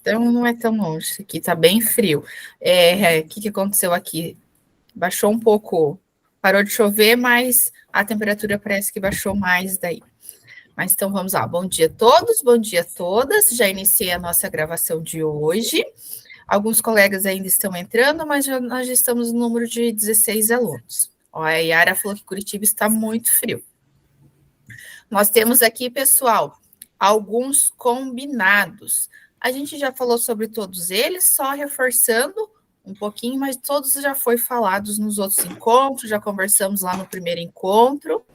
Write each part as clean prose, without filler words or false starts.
Então não é tão longe, aqui tá bem frio. O que aconteceu aqui? Baixou um pouco, parou de chover, mas a temperatura parece que baixou mais daí. Mas então vamos lá, bom dia a todos, bom dia a todas. Já iniciei a nossa gravação de hoje. Alguns colegas ainda estão entrando, mas nós já estamos no número de 16 alunos. Ó, a Yara falou que Curitiba está muito frio. Nós temos aqui, pessoal, alguns combinados. A gente já falou sobre todos eles, só reforçando um pouquinho, mas todos já foi falados nos outros encontros, já conversamos lá no primeiro encontro.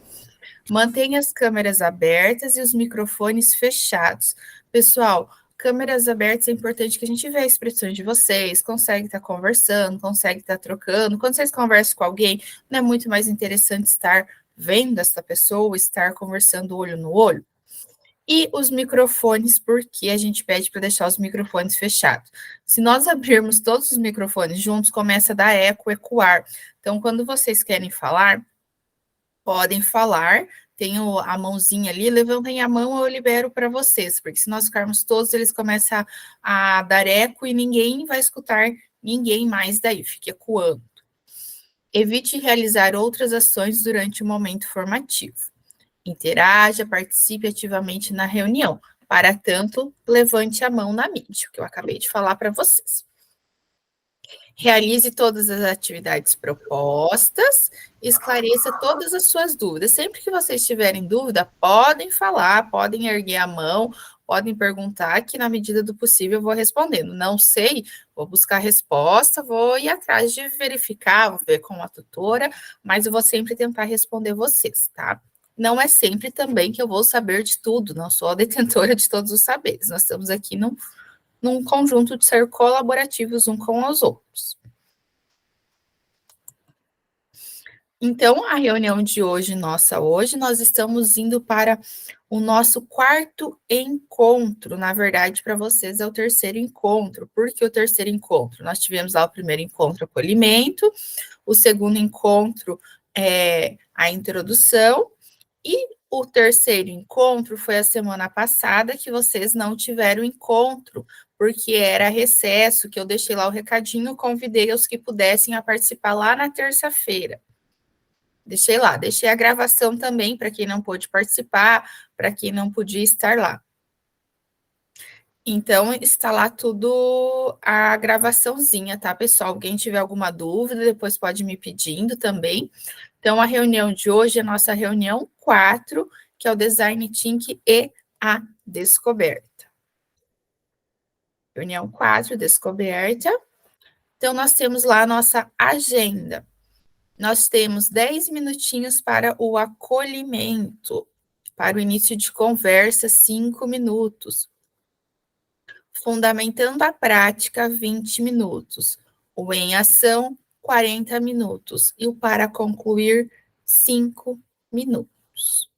Mantenha as câmeras abertas e os microfones fechados. Pessoal, câmeras abertas é importante que a gente veja a expressão de vocês, consegue estar conversando, consegue estar trocando. Quando vocês conversam com alguém, não é muito mais interessante estar vendo essa pessoa, estar conversando olho no olho? E os microfones, porque a gente pede para deixar os microfones fechados. Se nós abrirmos todos os microfones juntos, começa a dar eco, ecoar. Então, quando vocês querem falar, podem falar, tem a mãozinha ali, levantem a mão, eu libero para vocês, porque se nós ficarmos todos, eles começam a dar eco e ninguém vai escutar ninguém mais daí, fica ecoando. Evite realizar outras ações durante o momento formativo. Interaja, participe ativamente na reunião. Para tanto, levante a mão na mídia, que eu acabei de falar para vocês. Realize todas as atividades propostas, esclareça todas as suas dúvidas. Sempre que vocês tiverem dúvida, podem falar, podem erguer a mão, podem perguntar, que na medida do possível eu vou respondendo. Não sei, vou buscar a resposta, vou ir atrás de verificar, vou ver com a tutora, mas eu vou sempre tentar responder vocês, tá? Não é sempre também que eu vou saber de tudo, não sou a detentora de todos os saberes. Nós estamos aqui num conjunto de ser colaborativos um com os outros. Então, a reunião de hoje, hoje nós estamos indo para o nosso quarto encontro. Na verdade, para vocês é o terceiro encontro. Por que o terceiro encontro? Nós tivemos lá o primeiro encontro, acolhimento, o segundo encontro é a introdução, e o terceiro encontro foi a semana passada, que vocês não tiveram encontro, porque era recesso, que eu deixei lá o recadinho, convidei os que pudessem a participar lá na terça-feira. Deixei lá, deixei a gravação também para quem não pôde participar, para quem não podia estar lá. Então, está lá tudo a gravaçãozinha, tá, pessoal? Alguém tiver alguma dúvida, depois pode me pedindo também. Então, a reunião de hoje é a nossa reunião 4, que é o Design Thinking e a Descoberta. Reunião 4, Descoberta. Então, nós temos lá a nossa agenda. Nós temos 10 minutinhos para o acolhimento, para o início de conversa, 5 minutos. Fundamentando a prática, 20 minutos. O em ação, 40 minutos. E o para concluir, 5 minutos.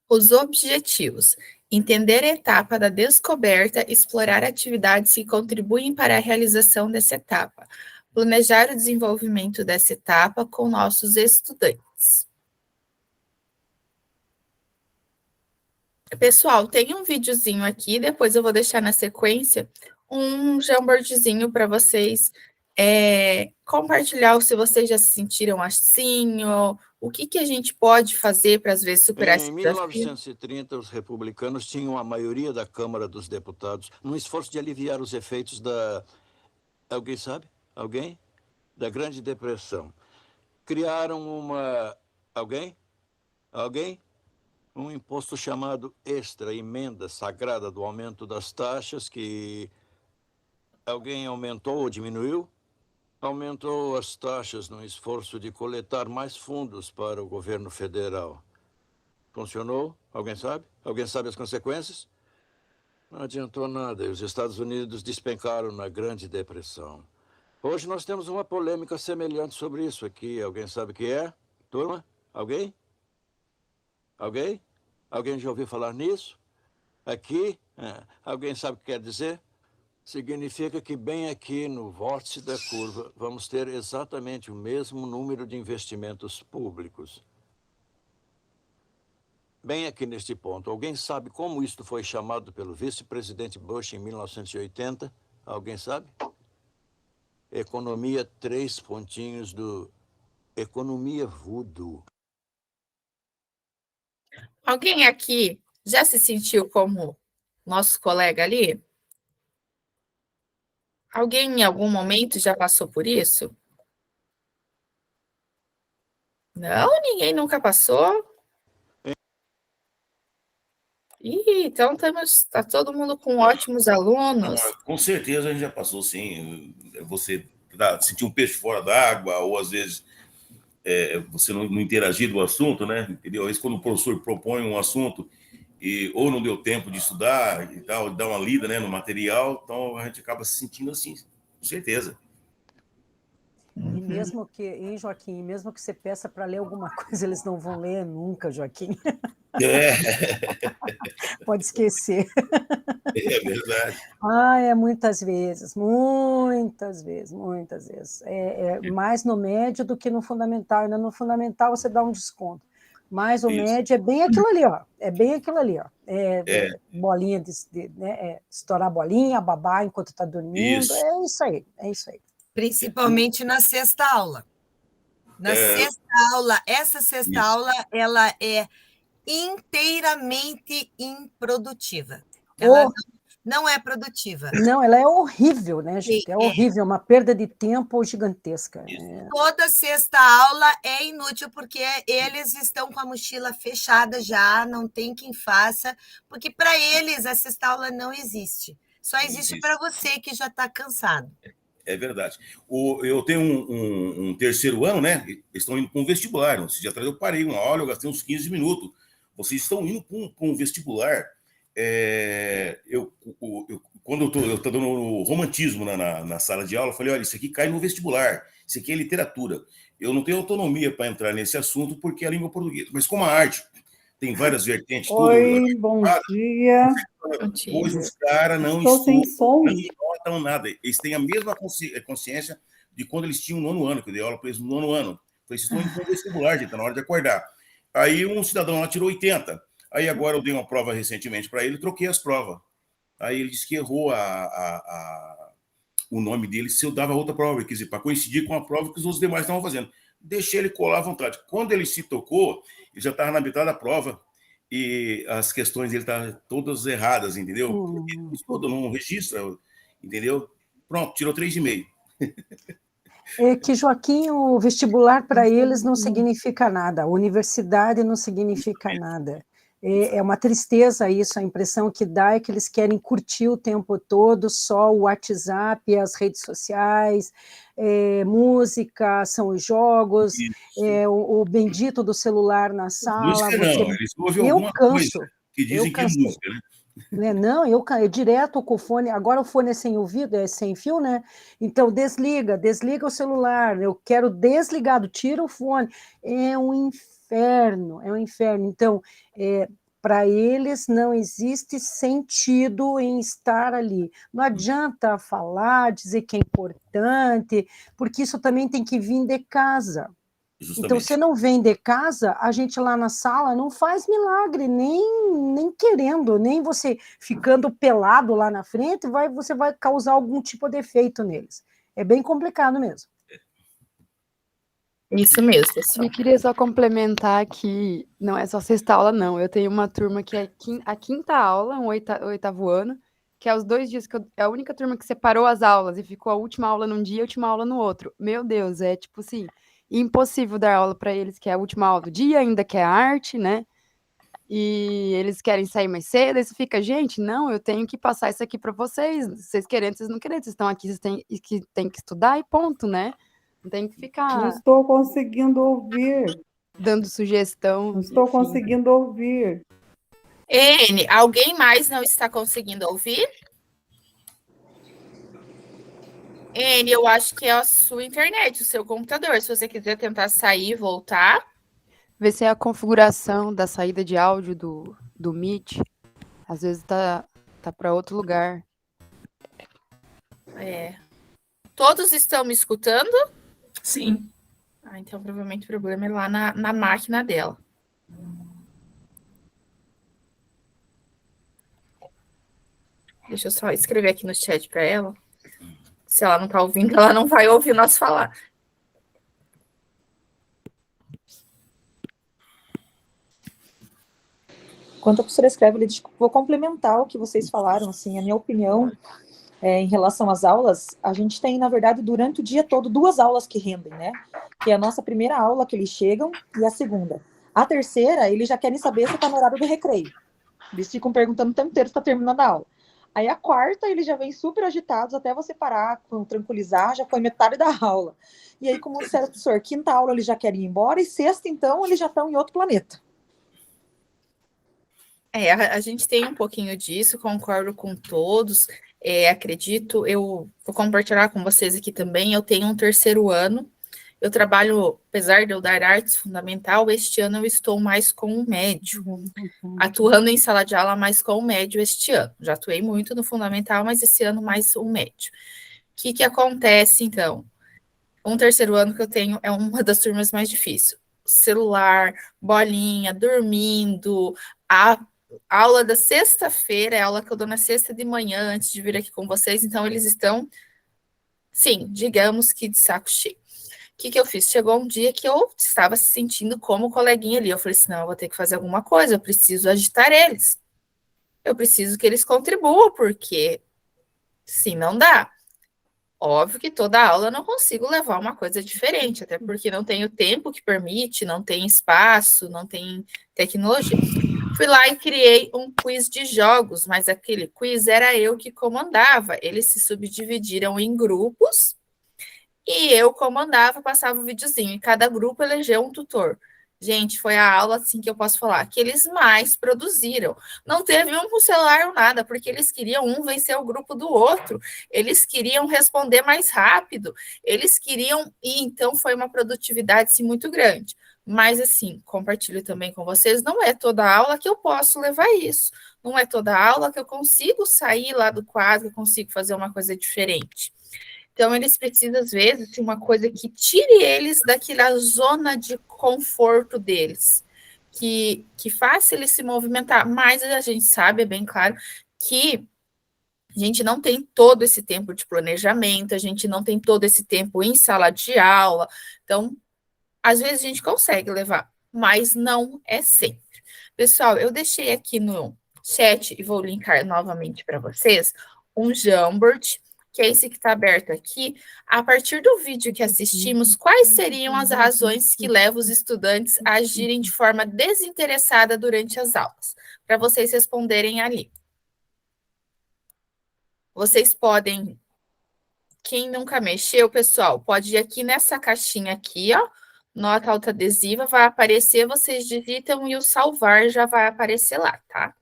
Os objetivos. Entender a etapa da descoberta, explorar atividades que contribuem para a realização dessa etapa. Planejar o desenvolvimento dessa etapa com nossos estudantes. Pessoal, tem um videozinho aqui, depois eu vou deixar na sequência um Jamboardzinho para vocês compartilhar se vocês já se sentiram assim, ou o que a gente pode fazer para, às vezes, superar esse desafio. Em 1930, os republicanos tinham a maioria da Câmara dos Deputados, num esforço de aliviar os efeitos da... Alguém sabe? Alguém? Da Grande Depressão. Criaram uma... Alguém? Alguém? Um imposto chamado extra, emenda sagrada do aumento das taxas, que alguém aumentou ou diminuiu? Aumentou as taxas no esforço de coletar mais fundos para o governo federal. Funcionou? Alguém sabe? Alguém sabe as consequências? Não adiantou nada e os Estados Unidos despencaram na Grande Depressão. Hoje nós temos uma polêmica semelhante sobre isso aqui. Alguém sabe o que é? Turma? Alguém? Alguém? Alguém já ouviu falar nisso? Aqui? Alguém sabe o que quer dizer? Significa que bem aqui no vórtice da curva vamos ter exatamente o mesmo número de investimentos públicos. bem aqui neste ponto. Alguém sabe como isto foi chamado pelo vice-presidente Bush em 1980? Alguém sabe? Economia 3 pontinhos do... Economia voodoo. Alguém aqui já se sentiu como nosso colega ali? Alguém em algum momento já passou por isso? Não, ninguém nunca passou. Ih, então está todo mundo com ótimos alunos. Com certeza a gente já passou, sim. Você sentir um peixe fora d'água, ou às vezes você não interagir do assunto, né? Entendeu? Às vezes quando o professor propõe um assunto ou não deu tempo de estudar e tal, dar uma lida, né, no material, então a gente acaba se sentindo assim, com certeza. E mesmo que, hein, Joaquim, mesmo que você peça para ler alguma coisa, eles não vão ler nunca, Joaquim. Pode esquecer. É verdade. Muitas vezes, muitas vezes, muitas vezes. Mais no médio do que no fundamental. Ainda no fundamental você dá um desconto. Mas o médio é bem aquilo ali, ó. É bem aquilo ali, ó. Bolinha né? Estourar bolinha, babar enquanto está dormindo. Isso. É isso aí, é isso aí. Principalmente na sexta aula. Sexta aula, essa sexta aula, ela é inteiramente improdutiva. Ela não é produtiva. Não, ela é horrível, né, gente? É horrível, é uma perda de tempo gigantesca. Toda sexta aula é inútil, porque eles estão com a mochila fechada já, não tem quem faça, porque para eles a sexta aula não existe. Só existe para você que já está cansado. É verdade. Eu tenho um terceiro ano, né? Eles estão indo para um vestibular. Um dia atrás eu parei uma aula, eu gastei uns 15 minutos. Vocês estão indo para um vestibular. Quando eu estou dando romantismo na sala de aula, eu falei, olha, isso aqui cai no vestibular. Isso aqui é literatura. Eu não tenho autonomia para entrar nesse assunto porque é a língua portuguesa. Mas como a arte tem várias vertentes... Oi, bom dia. Pois os caras não notam nada. Eles têm a mesma consciência de quando eles tinham nono ano, que eu dei aula para eles no nono ano. Falei, vocês estão indo para o vestibular, gente, está na hora de acordar. Aí um cidadão lá tirou 80. Aí agora eu dei uma prova recentemente para ele, troquei as provas. Aí ele disse que errou o nome dele se eu dava outra prova, quer dizer, para coincidir com a prova que os outros demais estavam fazendo. Deixei ele colar à vontade. Quando ele se tocou, ele já estava na metade da prova e as questões dele estavam todas erradas, entendeu? Tudo não registra, entendeu? Pronto, tirou 3,5. É que, Joaquim, o vestibular para eles não significa nada, a universidade não significa nada. É uma tristeza isso, a impressão que dá é que eles querem curtir o tempo todo só o WhatsApp, as redes sociais, música, são os jogos, o bendito do celular na sala. Música não, eles ouvem alguma coisa que dizem que é música, né? Não, eu direto com o fone, agora o fone é sem ouvido, é sem fio, né? Então desliga o celular, eu quero desligado, tira o fone, é um inferno. Então, para eles não existe sentido em estar ali. Não adianta falar, dizer que é importante, porque isso também tem que vir de casa. Justamente. Então, se não vem de casa, a gente lá na sala não faz milagre, nem querendo, nem você ficando pelado lá na frente, você vai causar algum tipo de efeito neles. É bem complicado mesmo. Isso mesmo, pessoal. Eu queria só complementar que não é só sexta aula, não. Eu tenho uma turma que é a quinta aula, o oitavo ano, que é os 2 dias que é a única turma que separou as aulas e ficou a última aula num dia e a última aula no outro. Meu Deus, é tipo assim, impossível dar aula para eles, que é a última aula do dia, ainda que é arte, né? E eles querem sair mais cedo, aí você fica, gente, não, eu tenho que passar isso aqui para vocês. Vocês querendo, vocês não querendo, vocês estão aqui, vocês têm que estudar e ponto, né? Não tem que ficar... Não estou conseguindo ouvir. Dando sugestão. Não estou conseguindo ouvir. Ene, alguém mais não está conseguindo ouvir? Ene, eu acho que é a sua internet, o seu computador. Se você quiser tentar sair e voltar. Ver se é a configuração da saída de áudio do Meet. Às vezes tá para outro lugar. Todos estão me escutando? Sim. Então provavelmente o problema é lá na máquina dela. Deixa eu só escrever aqui no chat para ela. Se ela não está ouvindo, ela não vai ouvir nós falar. Enquanto a professora escreve, ele diz, vou complementar o que vocês falaram, assim, a minha opinião em relação às aulas, a gente tem, na verdade, durante o dia todo, 2 aulas que rendem, né? Que é a nossa primeira aula que eles chegam e a segunda. A terceira, eles já querem saber se está no horário do recreio. Eles ficam perguntando o tempo inteiro se está terminando a aula. Aí a quarta, eles já vêm super agitados, até você parar, tranquilizar, já foi metade da aula. E aí, como disse o professor, quinta aula eles já querem ir embora, e sexta, então, eles já estão em outro planeta. A gente tem um pouquinho disso, concordo com todos. Acredito, eu vou compartilhar com vocês aqui também. Eu tenho um terceiro ano, eu trabalho, apesar de eu dar artes fundamental, este ano eu estou mais com o médio, atuando em sala de aula mais com o médio este ano. Já atuei muito no fundamental, mas esse ano mais o médio. O que acontece, então? Um terceiro ano que eu tenho é uma das turmas mais difíceis. Celular, bolinha, dormindo, a aula da sexta-feira é a aula que eu dou na sexta de manhã, antes de vir aqui com vocês, então eles estão, sim, digamos que de saco cheio. O que eu fiz? Chegou um dia que eu estava se sentindo como coleguinha ali. Eu falei assim, não, eu vou ter que fazer alguma coisa, eu preciso agitar eles. Eu preciso que eles contribuam, porque se não dá. Óbvio que toda aula eu não consigo levar uma coisa diferente, até porque não tenho tempo que permite, não tem espaço, não tem tecnologia. Fui lá e criei um quiz de jogos, mas aquele quiz era eu que comandava. Eles se subdividiram em grupos e eu comandava, passava o videozinho. E cada grupo elegeu um tutor. Gente, foi a aula, assim, que eu posso falar, que eles mais produziram. Não teve um com celular ou nada, porque eles queriam um vencer o grupo do outro. Eles queriam responder mais rápido. Eles queriam... E então foi uma produtividade, assim, muito grande. Mas, assim, compartilho também com vocês, não é toda aula que eu posso levar isso. Não é toda aula que eu consigo sair lá do quadro, que eu consigo fazer uma coisa diferente. Então, eles precisam, às vezes, de uma coisa que tire eles daquela zona de conforto deles, que faça eles se movimentar. Mas a gente sabe, é bem claro, que a gente não tem todo esse tempo de planejamento, a gente não tem todo esse tempo em sala de aula. Então, às vezes a gente consegue levar, mas não é sempre. Pessoal, eu deixei aqui no chat e vou linkar novamente para vocês um Jamboard, que é esse que está aberto aqui. A partir do vídeo que assistimos, quais seriam as razões que levam os estudantes a agirem de forma desinteressada durante as aulas? Para vocês responderem ali. Vocês podem, quem nunca mexeu, pessoal, pode ir aqui nessa caixinha aqui, ó, nota autoadesiva, vai aparecer, vocês digitam e o salvar já vai aparecer lá, tá?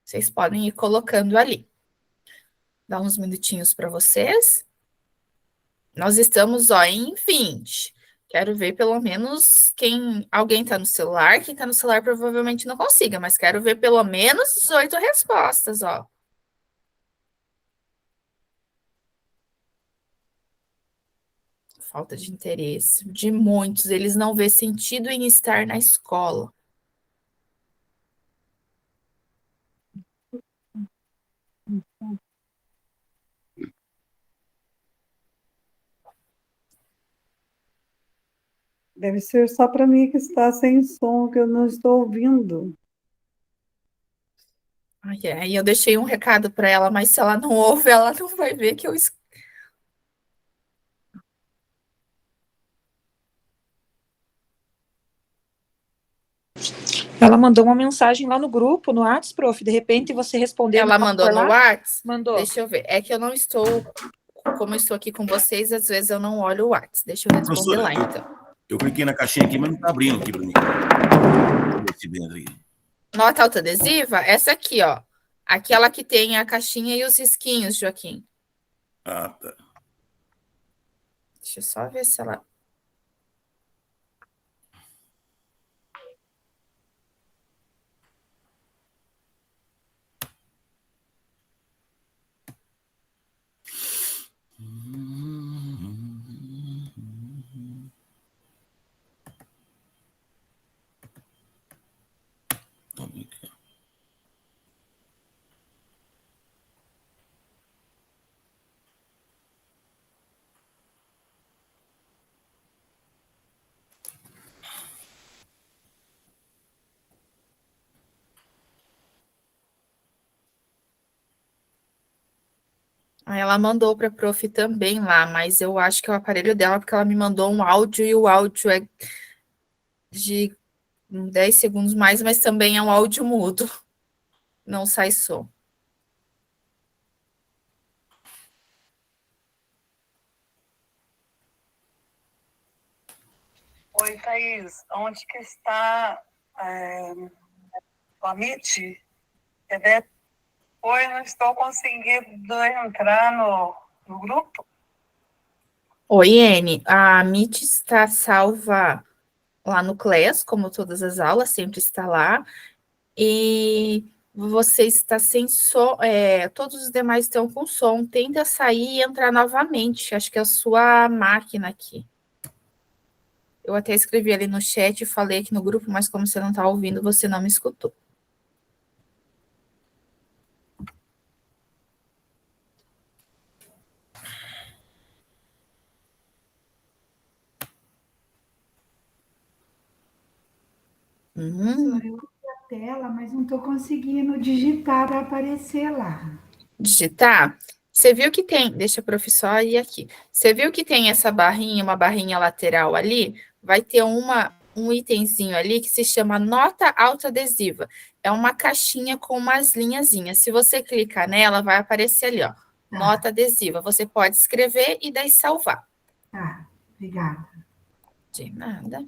Vocês podem ir colocando ali. Dá uns minutinhos para vocês. Nós estamos, ó, em 20. Quero ver pelo menos quem... Alguém está no celular. Quem está no celular provavelmente não consiga, mas quero ver pelo menos 18 respostas, ó. Falta de interesse de muitos. Eles não vê sentido em estar na escola. Deve ser só para mim que está sem som, que eu não estou ouvindo. Aí eu deixei um recado para ela, mas se ela não ouve, ela não vai ver que eu... Ela mandou uma mensagem lá no grupo, no WhatsApp, prof. De repente você respondeu. Ela mandou no WhatsApp? Mandou. Deixa eu ver. É que eu não estou... Como eu estou aqui com vocês, às vezes eu não olho o WhatsApp. Deixa eu responder Professora, lá, então. Eu cliquei na caixinha aqui, mas não está abrindo aqui para mim. Nota autoadesiva? Essa aqui, ó. Aquela que tem a caixinha e os risquinhos, Joaquim. Ah, tá. Deixa eu só ver se ela... Aí ela mandou para a prof também lá, mas eu acho que é o aparelho dela, porque ela me mandou um áudio e o áudio é de 10 segundos mais, mas também é um áudio mudo. Não sai som. Oi, Thaís. Onde que está o Amit? Depois não estou conseguindo entrar no grupo. Oi, Ene. A Meet está salva lá no Class, como todas as aulas, sempre está lá. E você está sem som, todos os demais estão com som. Tenta sair e entrar novamente. Acho que é a sua máquina aqui. Eu até escrevi ali no chat e falei aqui no grupo, mas como você não está ouvindo, você não me escutou. Eu vi a tela, mas não estou conseguindo digitar para aparecer lá. Digitar? Você viu que tem, deixa a professora ir aqui. Você viu que tem essa barrinha, uma barrinha lateral ali? Vai ter um itemzinho ali que se chama nota autoadesiva. É uma caixinha com umas linhazinhas. Se você clicar nela, vai aparecer ali, ó, nota adesiva. Você pode escrever e daí salvar. Tá, obrigada. De nada.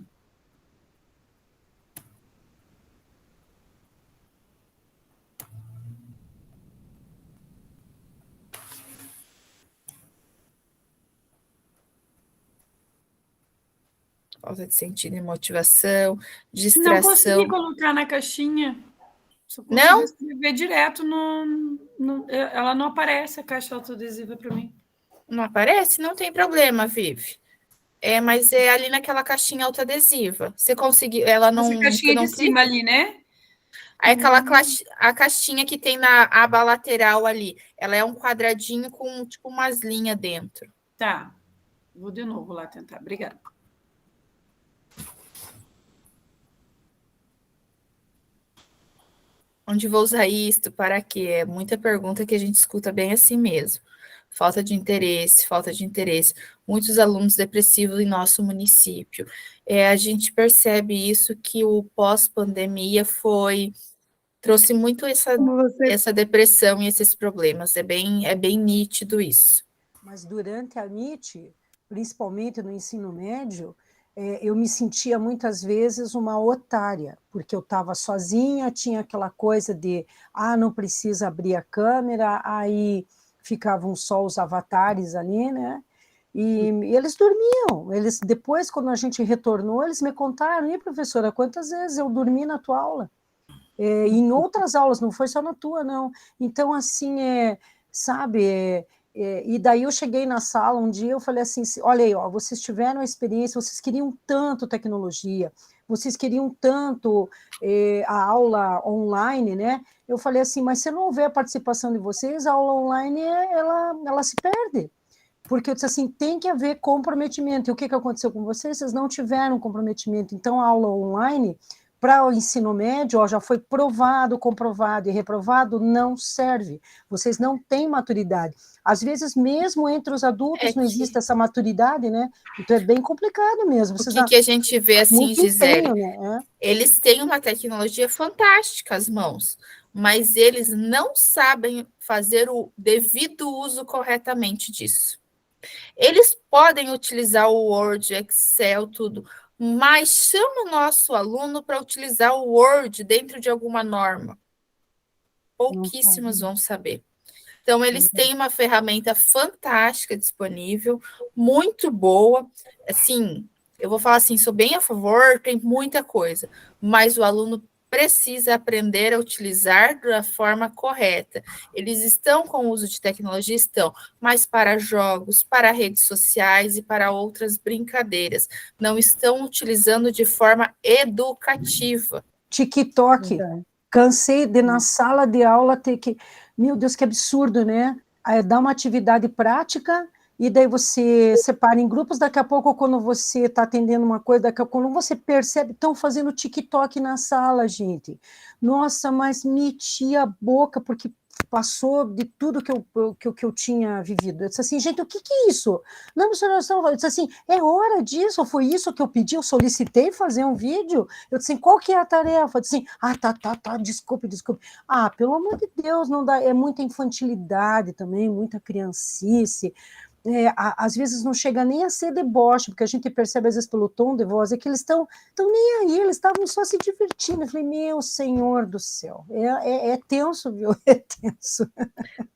Falta de sentido e motivação, distração. Não consegui colocar na caixinha. Só consigo Não? escrever direto ela não aparece, a caixa autoadesiva para mim. Não aparece? Não tem problema, Vivi. Mas é ali naquela caixinha autoadesiva. Você conseguiu, ela não... Essa caixinha não de cima ali, né? Aí a caixinha que tem na aba lateral ali, ela é um quadradinho com, tipo, umas linhas dentro. Tá. Vou de novo lá tentar. Obrigada. Onde vou usar isto? Para quê? É muita pergunta que a gente escuta bem assim mesmo. Falta de interesse, falta de interesse. Muitos alunos depressivos em nosso município. A gente percebe isso, que o pós-pandemia trouxe muito essa depressão e esses problemas. É bem nítido isso. Mas durante a MIT, principalmente no ensino médio, eu me sentia muitas vezes uma otária, porque eu estava sozinha, tinha aquela coisa de, não precisa abrir a câmera, aí ficavam só os avatares ali, né? E eles dormiam. Depois, quando a gente retornou, eles me contaram, e professora, quantas vezes eu dormi na tua aula? Em outras aulas, não foi só na tua, não. Então, assim, sabe... E daí eu cheguei na sala um dia, eu falei assim, olha aí, vocês tiveram a experiência, vocês queriam tanto tecnologia, vocês queriam tanto a aula online, né? Eu falei assim, mas se não houver a participação de vocês, a aula online, ela se perde. Porque eu disse assim, tem que haver comprometimento. E o que aconteceu com vocês? Vocês não tiveram comprometimento. Então, a aula online... para o ensino médio, já foi provado, comprovado e reprovado, não serve. Vocês não têm maturidade. Às vezes, mesmo entre os adultos, não existe essa maturidade, né? Então, é bem complicado mesmo. O que a gente vê assim, Gisele? Empenho, né? Eles têm uma tecnologia fantástica às mãos, mas eles não sabem fazer o devido uso corretamente disso. Eles podem utilizar o Word, Excel, tudo, mas chama o nosso aluno para utilizar o Word dentro de alguma norma. Pouquíssimos vão saber. Então, eles têm uma ferramenta fantástica disponível, muito boa. Assim, eu vou falar assim, sou bem a favor, tem muita coisa, mas o aluno precisa aprender a utilizar da forma correta. Eles estão com o uso de tecnologia? Estão, mas para jogos, para redes sociais e para outras brincadeiras. Não estão utilizando de forma educativa. TikTok. Cansei de, na sala de aula, ter que... Meu Deus, que absurdo, né? Dar uma atividade prática e daí você separa em grupos, daqui a pouco, quando você está atendendo uma coisa, daqui a pouco, quando você percebe, estão fazendo TikTok na sala, gente. Nossa, mas metia a boca, porque passou de tudo que eu tinha vivido. Eu disse assim, gente, o que é isso? Não, eu disse assim, é hora disso, foi isso que eu pedi, eu solicitei fazer um vídeo. Eu disse assim, qual que é a tarefa? Eu disse assim, tá, desculpe. Ah, pelo amor de Deus, não dá, é muita infantilidade também, muita criancice. Às vezes não chega nem a ser deboche, porque a gente percebe às vezes pelo tom de voz, é que eles estão nem aí, eles estavam só se divertindo. Eu falei, meu Senhor do céu, é tenso, viu? É tenso.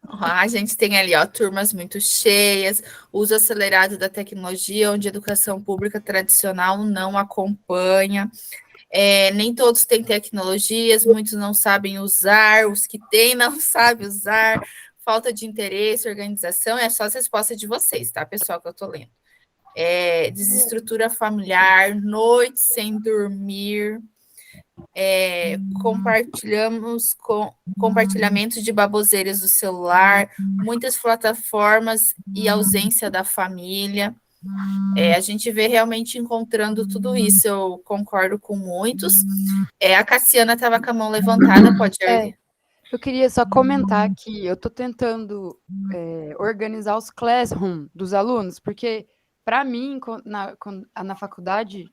A gente tem ali, ó, turmas muito cheias, uso acelerado da tecnologia, onde a educação pública tradicional não acompanha. Nem todos têm tecnologias, muitos não sabem usar, os que têm não sabem usar, falta de interesse, organização, é só as respostas de vocês, tá, pessoal, que eu tô lendo. Desestrutura familiar, noites sem dormir, compartilhamento de baboseiras do celular, muitas plataformas e ausência da família. A gente vê realmente encontrando tudo isso, eu concordo com muitos. A Cassiana estava com a mão levantada, pode ir. Eu queria só comentar que eu estou tentando organizar os classroom dos alunos, porque, para mim, na faculdade,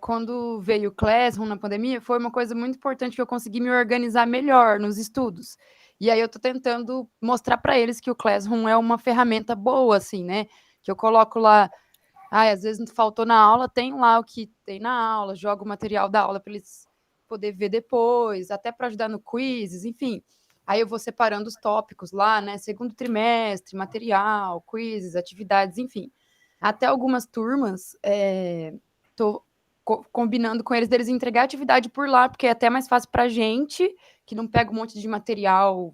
quando veio o Classroom na pandemia, foi uma coisa muito importante que eu consegui me organizar melhor nos estudos. E aí eu estou tentando mostrar para eles que o Classroom é uma ferramenta boa, assim, né? Que eu coloco lá, às vezes faltou na aula, tem lá o que tem na aula, jogo o material da aula para eles poder ver depois, até para ajudar no quizzes, enfim. Aí eu vou separando os tópicos lá, né? Segundo trimestre, material, quizzes, atividades, enfim. Até algumas turmas, estou combinando com eles deles entregar atividade por lá, porque é até mais fácil para a gente, que não pega um monte de material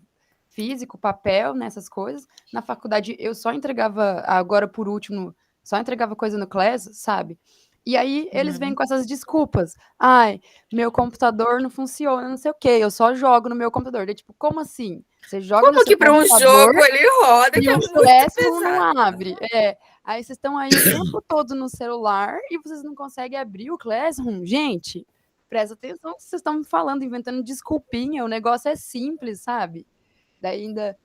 físico, papel, nessas coisas. Na faculdade, eu só entregava, agora por último, só entregava coisa no Class, sabe? E aí eles vêm com essas desculpas. Meu computador não funciona, não sei o quê, eu só jogo no meu computador. Daí, tipo, como assim? Você joga como no seu que para um jogo ele roda, que é muito pesado. Não abre. Aí vocês estão aí o tempo todo no celular e vocês não conseguem abrir o Classroom. Gente, presta atenção no que vocês estão me falando, inventando desculpinha, o negócio é simples, sabe? Daí ainda...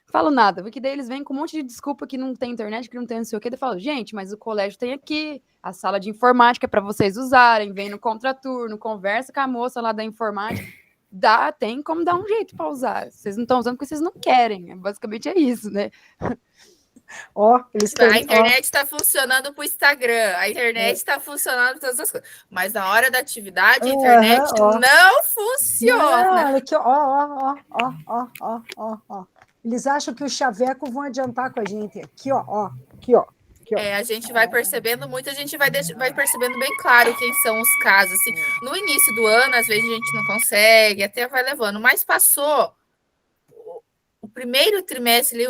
falo nada, porque daí eles vêm com um monte de desculpa que não tem internet, que não tem não sei o quê. Daí eu falo, gente, mas o colégio tem aqui, a sala de informática é para vocês usarem, vem no contraturno, conversa com a moça lá da informática. Tem como dar um jeito para usar. Vocês não estão usando porque vocês não querem. Basicamente é isso, né? A internet está funcionando para o Instagram, a internet está funcionando para todas as coisas, mas na hora da atividade a internet não funciona. Não, aqui, ó. Eles acham que os chavecos vão adiantar com a gente. Aqui, ó. A gente vai percebendo muito, a gente vai percebendo bem claro quem são os casos. Assim, no início do ano, às vezes a gente não consegue, até vai levando, mas passou o primeiro trimestre,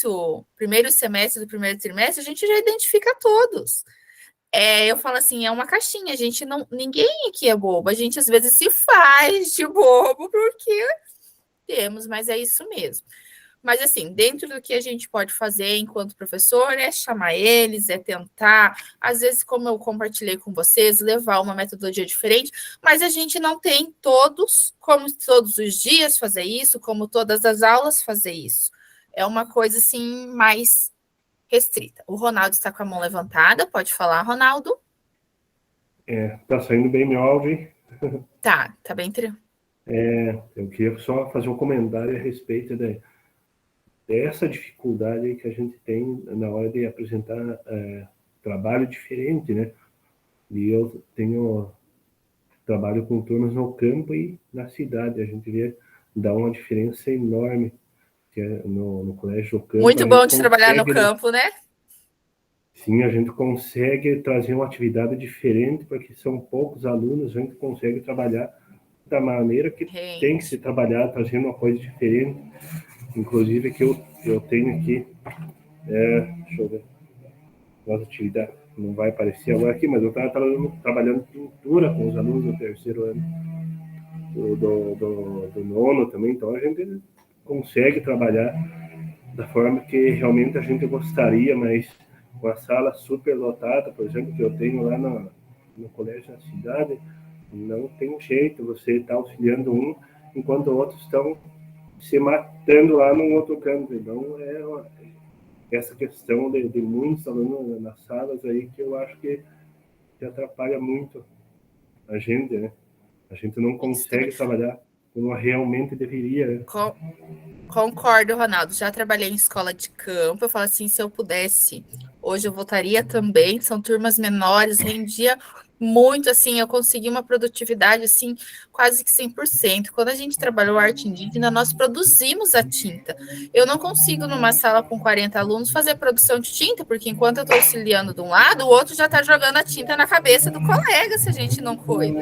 o primeiro semestre do primeiro trimestre, a gente já identifica todos. Eu falo assim, é uma caixinha, ninguém aqui é bobo, a gente às vezes se faz de bobo porque temos, mas é isso mesmo. Mas, assim, dentro do que a gente pode fazer enquanto professor, é chamar eles, é tentar, às vezes, como eu compartilhei com vocês, levar uma metodologia diferente, mas a gente não tem como todos os dias fazer isso, como todas as aulas fazer isso. É uma coisa, assim, mais restrita. O Ronaldo está com a mão levantada, pode falar, Ronaldo? Tá saindo bem meu áudio. Tá bem tranquilo. Eu queria só fazer um comentário a respeito dessa dificuldade que a gente tem na hora de apresentar trabalho diferente, né? E eu trabalho com turmas no campo e na cidade. A gente vê dar uma diferença enorme que no colégio do campo. Muito bom de trabalhar no campo, né? Sim, a gente consegue trazer uma atividade diferente, porque são poucos alunos, a gente consegue trabalhar da maneira que tem que se trabalhar, trazendo uma coisa diferente. Inclusive, que eu tenho aqui, deixa eu ver, nossa atividade não vai aparecer agora aqui, mas eu estava trabalhando pintura com os alunos do terceiro ano, do nono também, então a gente consegue trabalhar da forma que realmente a gente gostaria, mas com a sala super lotada, por exemplo, que eu tenho lá no colégio na cidade, não tem jeito, você está auxiliando um, enquanto outros estão se matando lá no outro canto. Então, essa questão de muitos alunos nas salas aí que eu acho que atrapalha muito a gente, né? A gente não consegue trabalhar como realmente deveria, né? Concordo, Ronaldo. Já trabalhei em escola de campo. Eu falo assim, se eu pudesse, hoje eu voltaria também. São turmas menores, rendia muito, assim, eu consegui uma produtividade, assim, quase que 100%. Quando a gente trabalhou arte indígena, nós produzimos a tinta. Eu não consigo, numa sala com 40 alunos, fazer produção de tinta, porque enquanto eu estou auxiliando de um lado, o outro já está jogando a tinta na cabeça do colega, se a gente não cuida.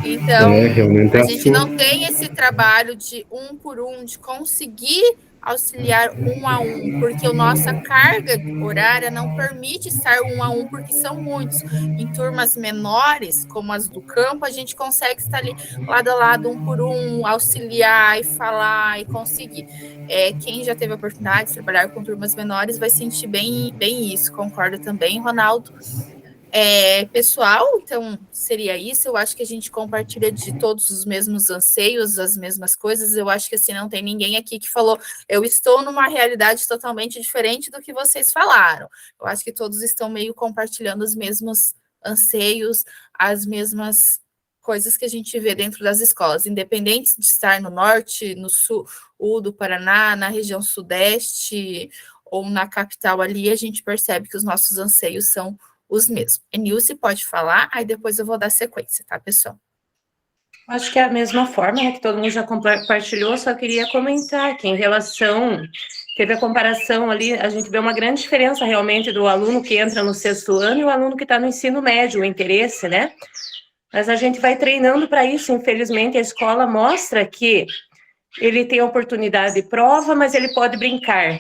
Então, realmente a é gente assim. não tem esse trabalho de um por um, de conseguir auxiliar um a um, porque a nossa carga horária não permite estar um a um, porque são muitos. Em turmas menores, como as do campo, a gente consegue estar ali lado a lado, um por um, auxiliar e falar e conseguir. Quem já teve a oportunidade de trabalhar com turmas menores vai sentir bem isso. Concordo também, Ronaldo. Pessoal, então seria isso. Eu acho que a gente compartilha de todos os mesmos anseios, as mesmas coisas. Eu acho que assim não tem ninguém aqui que falou eu estou numa realidade totalmente diferente do que vocês falaram. Eu acho que todos estão meio compartilhando os mesmos anseios, as mesmas coisas que a gente vê dentro das escolas, independente de estar no norte, no sul do Paraná, na região sudeste ou na capital ali, a gente percebe que os nossos anseios são os mesmos. Nilce pode falar, aí depois eu vou dar sequência, tá, pessoal? Acho que é a mesma forma, né, que todo mundo já compartilhou, só queria comentar que em relação, teve a comparação ali, a gente vê uma grande diferença realmente do aluno que entra no 6º ano e o aluno que está no ensino médio, o interesse, né? Mas a gente vai treinando para isso, infelizmente a escola mostra que ele tem a oportunidade de prova, mas ele pode brincar.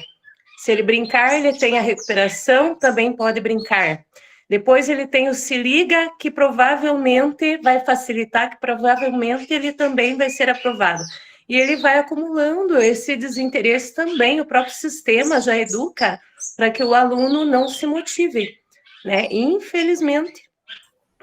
Se ele brincar, ele tem a recuperação, também pode brincar. Depois ele tem o se liga, que provavelmente vai facilitar, que provavelmente ele também vai ser aprovado. E ele vai acumulando esse desinteresse também, o próprio sistema já educa para que o aluno não se motive, né? Infelizmente,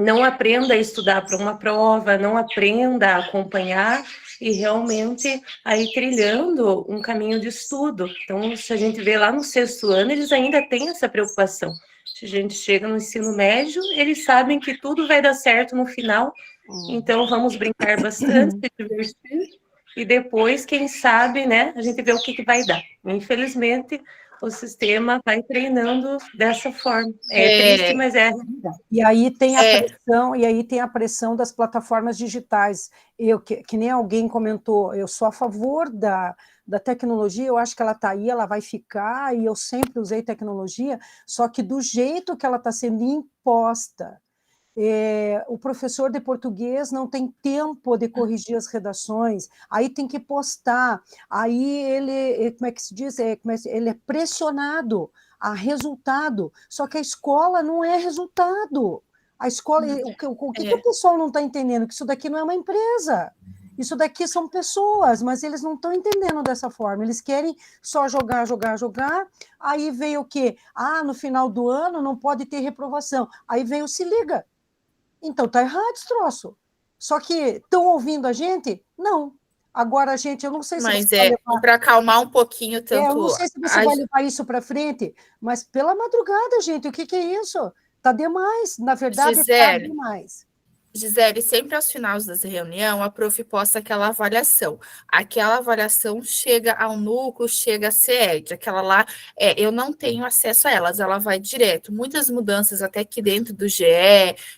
não aprenda a estudar para uma prova, não aprenda a acompanhar e realmente aí trilhando um caminho de estudo. Então, se a gente vê lá no 6º ano, eles ainda têm essa preocupação. Se a gente chega no ensino médio, eles sabem que tudo vai dar certo no final, então vamos brincar bastante, se divertir, e depois, quem sabe, né, a gente vê o que vai dar. Infelizmente, o sistema vai treinando dessa forma. É triste, mas é a realidade. E aí tem a pressão das plataformas digitais. Que nem alguém comentou, eu sou a favor da tecnologia, eu acho que ela está aí, ela vai ficar, e eu sempre usei tecnologia, só que do jeito que ela está sendo imposta, o professor de português não tem tempo de corrigir as redações, aí tem que postar, aí ele, como é que se diz? Ele é pressionado a resultado, só que a escola não é resultado. A escola, o que o pessoal não está entendendo? Que isso daqui não é uma empresa, isso daqui são pessoas, mas eles não estão entendendo dessa forma, eles querem só jogar, aí veio o quê? No final do ano não pode ter reprovação, aí veio se liga. Então, está errado esse troço. Só que estão ouvindo a gente? Não. Agora, gente, eu não sei se mas você vai levar... para acalmar um pouquinho tanto... eu não sei se você vai levar isso para frente, mas pela madrugada, gente, o que é isso? Está demais, na verdade, está demais. Gisele, sempre aos finais das reuniões, a prof posta aquela avaliação. Aquela avaliação chega ao núcleo, chega a CED. Aquela lá, eu não tenho acesso a elas, ela vai direto. Muitas mudanças, até aqui dentro do GE,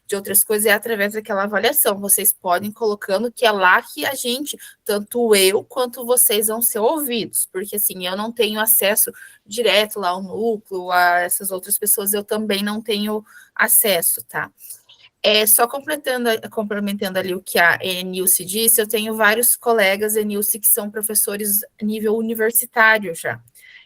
de outras coisas, é através daquela avaliação. Vocês podem colocando que é lá que a gente, tanto eu quanto vocês, vão ser ouvidos. Porque, assim, eu não tenho acesso direto lá ao núcleo, a essas outras pessoas, eu também não tenho acesso, tá? Só complementando ali o que a Nilce disse, eu tenho vários colegas, Nilce, que são professores nível universitário já.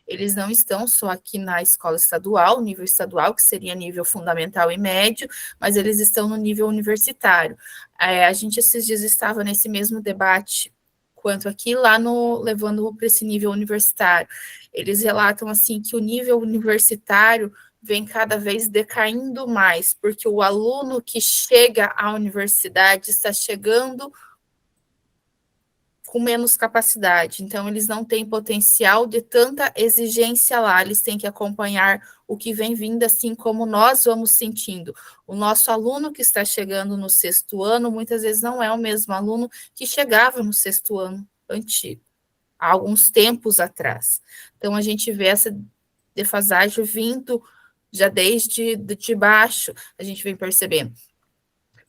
Eles não estão só aqui na escola estadual, nível estadual, que seria nível fundamental e médio, mas eles estão no nível universitário. A gente esses dias estava nesse mesmo debate quanto aqui, lá no levando para esse nível universitário. Eles relatam assim que o nível universitário vem cada vez decaindo mais, porque o aluno que chega à universidade está chegando com menos capacidade, então eles não têm potencial de tanta exigência lá, eles têm que acompanhar o que vem vindo, assim como nós vamos sentindo. O nosso aluno que está chegando no 6º ano, muitas vezes não é o mesmo aluno que chegava no 6º ano antigo, há alguns tempos atrás. Então, a gente vê essa defasagem vindo já desde de baixo, a gente vem percebendo.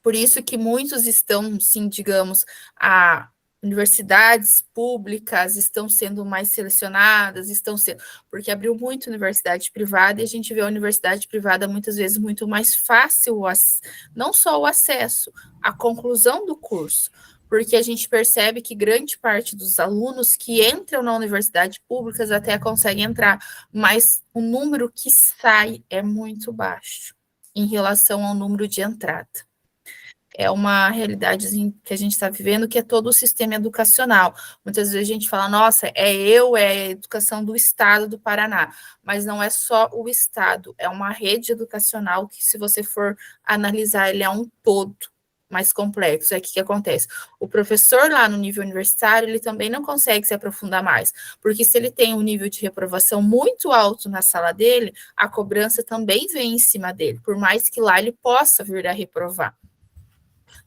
Por isso que muitos estão, sim, digamos, universidades públicas estão sendo mais selecionadas, porque abriu muito universidade privada, e a gente vê a universidade privada muitas vezes muito mais fácil, não só o acesso, a conclusão do curso, porque a gente percebe que grande parte dos alunos que entram na universidade pública até conseguem entrar, mas o número que sai é muito baixo em relação ao número de entrada. É uma realidade que a gente está vivendo, que é todo o sistema educacional. Muitas vezes a gente fala, nossa, é a educação do Estado do Paraná, mas não é só o Estado, é uma rede educacional que, se você for analisar, ele é um todo mais complexo. É que acontece? O professor lá no nível universitário, ele também não consegue se aprofundar mais, porque se ele tem um nível de reprovação muito alto na sala dele, a cobrança também vem em cima dele, por mais que lá ele possa vir a reprovar.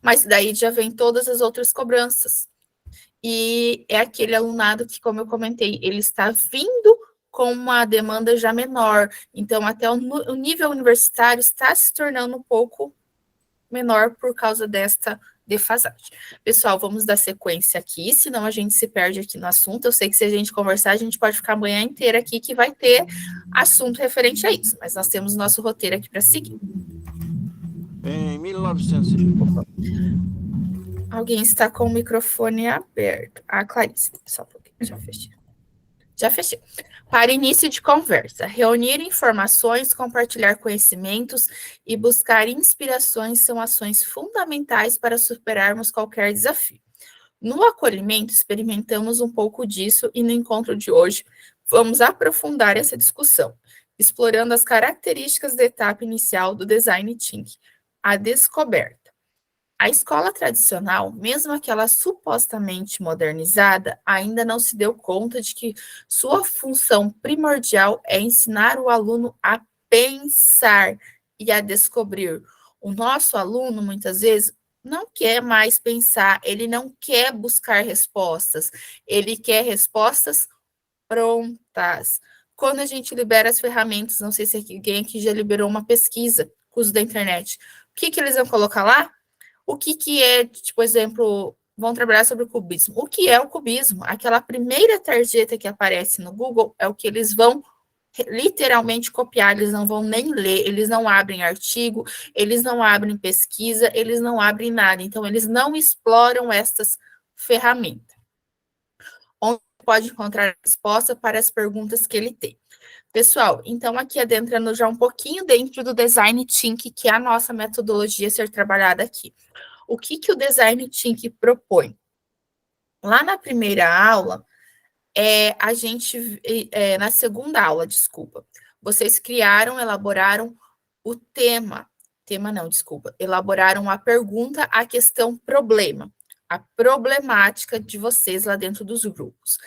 Mas daí já vem todas as outras cobranças. E é aquele alunado que, como eu comentei, ele está vindo com uma demanda já menor. Então, até o nível universitário está se tornando um pouco menor por causa desta defasagem. Pessoal, vamos dar sequência aqui, senão a gente se perde aqui no assunto. Eu sei que se a gente conversar, a gente pode ficar a manhã inteira aqui, que vai ter assunto referente a isso. Mas nós temos nosso roteiro aqui para seguir. Em 1900... Alguém está com o microfone aberto. Clarice, só um pouquinho, já fechei. Para início de conversa, reunir informações, compartilhar conhecimentos e buscar inspirações são ações fundamentais para superarmos qualquer desafio. No acolhimento, experimentamos um pouco disso e no encontro de hoje vamos aprofundar essa discussão, explorando as características da etapa inicial do Design Thinking, a descoberta. A escola tradicional, mesmo aquela supostamente modernizada, ainda não se deu conta de que sua função primordial é ensinar o aluno a pensar e a descobrir. O nosso aluno, muitas vezes, não quer mais pensar, ele não quer buscar respostas, ele quer respostas prontas. Quando a gente libera as ferramentas, não sei se alguém aqui já liberou uma pesquisa com o uso da internet, o que eles vão colocar lá? O que é, por exemplo, vão trabalhar sobre o cubismo. O que é o cubismo? Aquela primeira tarjeta que aparece no Google é o que eles vão literalmente copiar, eles não vão nem ler, eles não abrem artigo, eles não abrem pesquisa, eles não abrem nada. Então, eles não exploram estas ferramentas. Onde pode encontrar resposta para as perguntas que ele tem. Pessoal, então aqui adentrando já um pouquinho dentro do Design Thinking, que é a nossa metodologia a ser trabalhada aqui. O que o Design Thinking propõe? Lá na primeira aula, na segunda aula, desculpa, vocês elaboraram o elaboraram a pergunta, a questão problema, a problemática de vocês lá dentro dos grupos.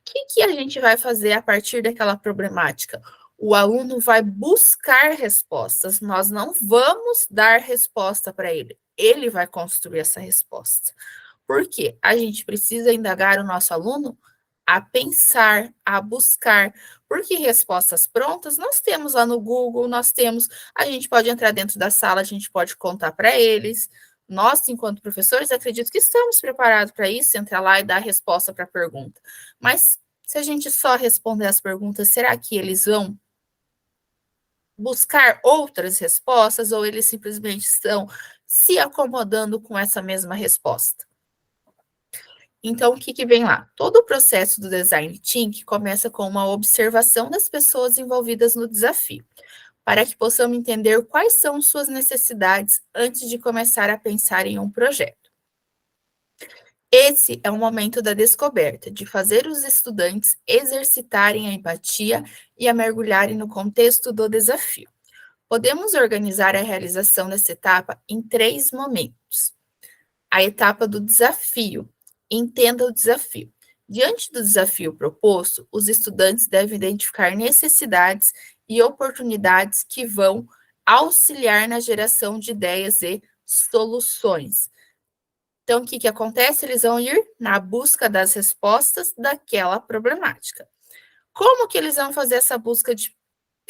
O que a gente vai fazer a partir daquela problemática? O aluno vai buscar respostas, nós não vamos dar resposta para ele, ele vai construir essa resposta. Por quê? A gente precisa indagar o nosso aluno a pensar, a buscar, porque respostas prontas nós temos lá no Google, a gente pode entrar dentro da sala, a gente pode contar para eles. Nós, enquanto professores, acredito que estamos preparados para isso, entrar lá e dar a resposta para a pergunta. Mas, se a gente só responder as perguntas, será que eles vão buscar outras respostas ou eles simplesmente estão se acomodando com essa mesma resposta? Então, o que vem lá? Todo o processo do Design Thinking começa com uma observação das pessoas envolvidas no desafio, para que possamos entender quais são suas necessidades antes de começar a pensar em um projeto. Esse é o momento da descoberta, de fazer os estudantes exercitarem a empatia e a mergulharem no contexto do desafio. Podemos organizar a realização dessa etapa em 3 momentos. A etapa do desafio. Entenda o desafio. Diante do desafio proposto, os estudantes devem identificar necessidades e oportunidades que vão auxiliar na geração de ideias e soluções. Então, o que acontece? Eles vão ir na busca das respostas daquela problemática. Como que eles vão fazer essa busca de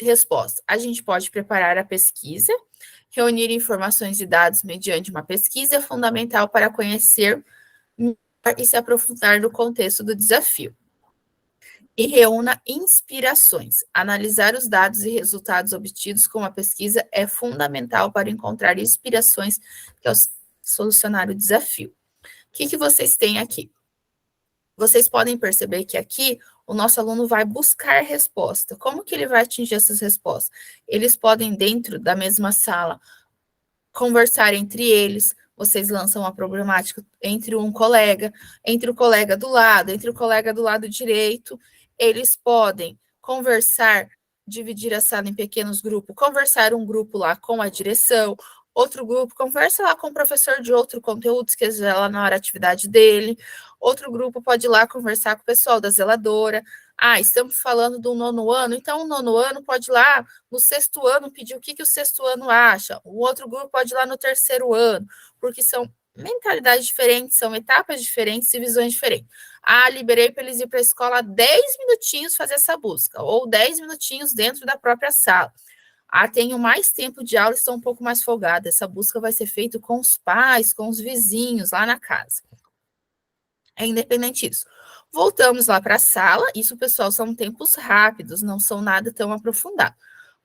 resposta? A gente pode preparar a pesquisa, reunir informações e dados mediante uma pesquisa fundamental para conhecer e se aprofundar no contexto do desafio. E reúna inspirações. Analisar os dados e resultados obtidos com a pesquisa é fundamental para encontrar inspirações que solucionar o desafio. O que vocês têm aqui? Vocês podem perceber que aqui o nosso aluno vai buscar resposta. Como que ele vai atingir essas respostas? Eles podem, dentro da mesma sala, conversar entre eles. Vocês lançam uma problemática entre um colega, entre o colega do lado, entre o colega do lado direito. Eles podem conversar, dividir a sala em pequenos grupos, conversar um grupo lá com a direção, outro grupo conversa lá com o professor de outro conteúdo, que é lá na hora da atividade dele, outro grupo pode ir lá conversar com o pessoal da zeladora. Estamos falando do 9º ano, então o 9º ano pode ir lá no 6º ano pedir o que o 6º ano acha, o outro grupo pode ir lá no 3º ano, porque são mentalidades diferentes, são etapas diferentes e visões diferentes. Liberei para eles ir para a escola 10 minutinhos fazer essa busca, ou 10 minutinhos dentro da própria sala. Tenho mais tempo de aula e estou um pouco mais folgada. Essa busca vai ser feita com os pais, com os vizinhos, lá na casa. É independente disso. Voltamos lá para a sala. Isso, pessoal, são tempos rápidos, não são nada tão aprofundado.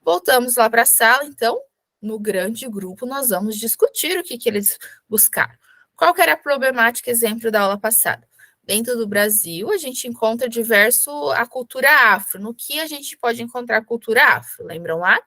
Voltamos lá para a sala, então, no grande grupo, nós vamos discutir o que eles buscaram. Qual que era a problemática, exemplo da aula passada? Dentro do Brasil, a gente encontra a cultura afro. No que a gente pode encontrar a cultura afro? Lembram lá?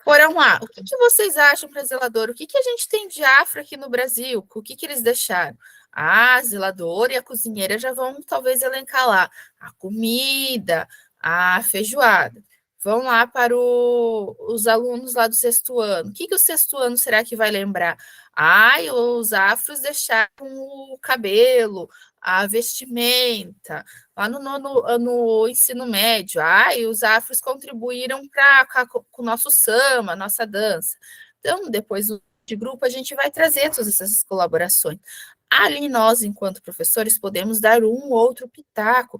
Foram lá. O que vocês acham para zelador? O que a gente tem de afro aqui no Brasil? O que eles deixaram? A zeladora e a cozinheira já vão, talvez, elencar lá. A comida, a feijoada. Vão lá para os alunos lá do 6º ano. O que o 6º ano será que vai lembrar? Os afros deixaram o cabelo, a vestimenta, lá no ensino médio. Os afros contribuíram com o nosso samba, nossa dança. Então, depois de grupo, a gente vai trazer todas essas colaborações. Ali nós, enquanto professores, podemos dar um ou outro pitaco.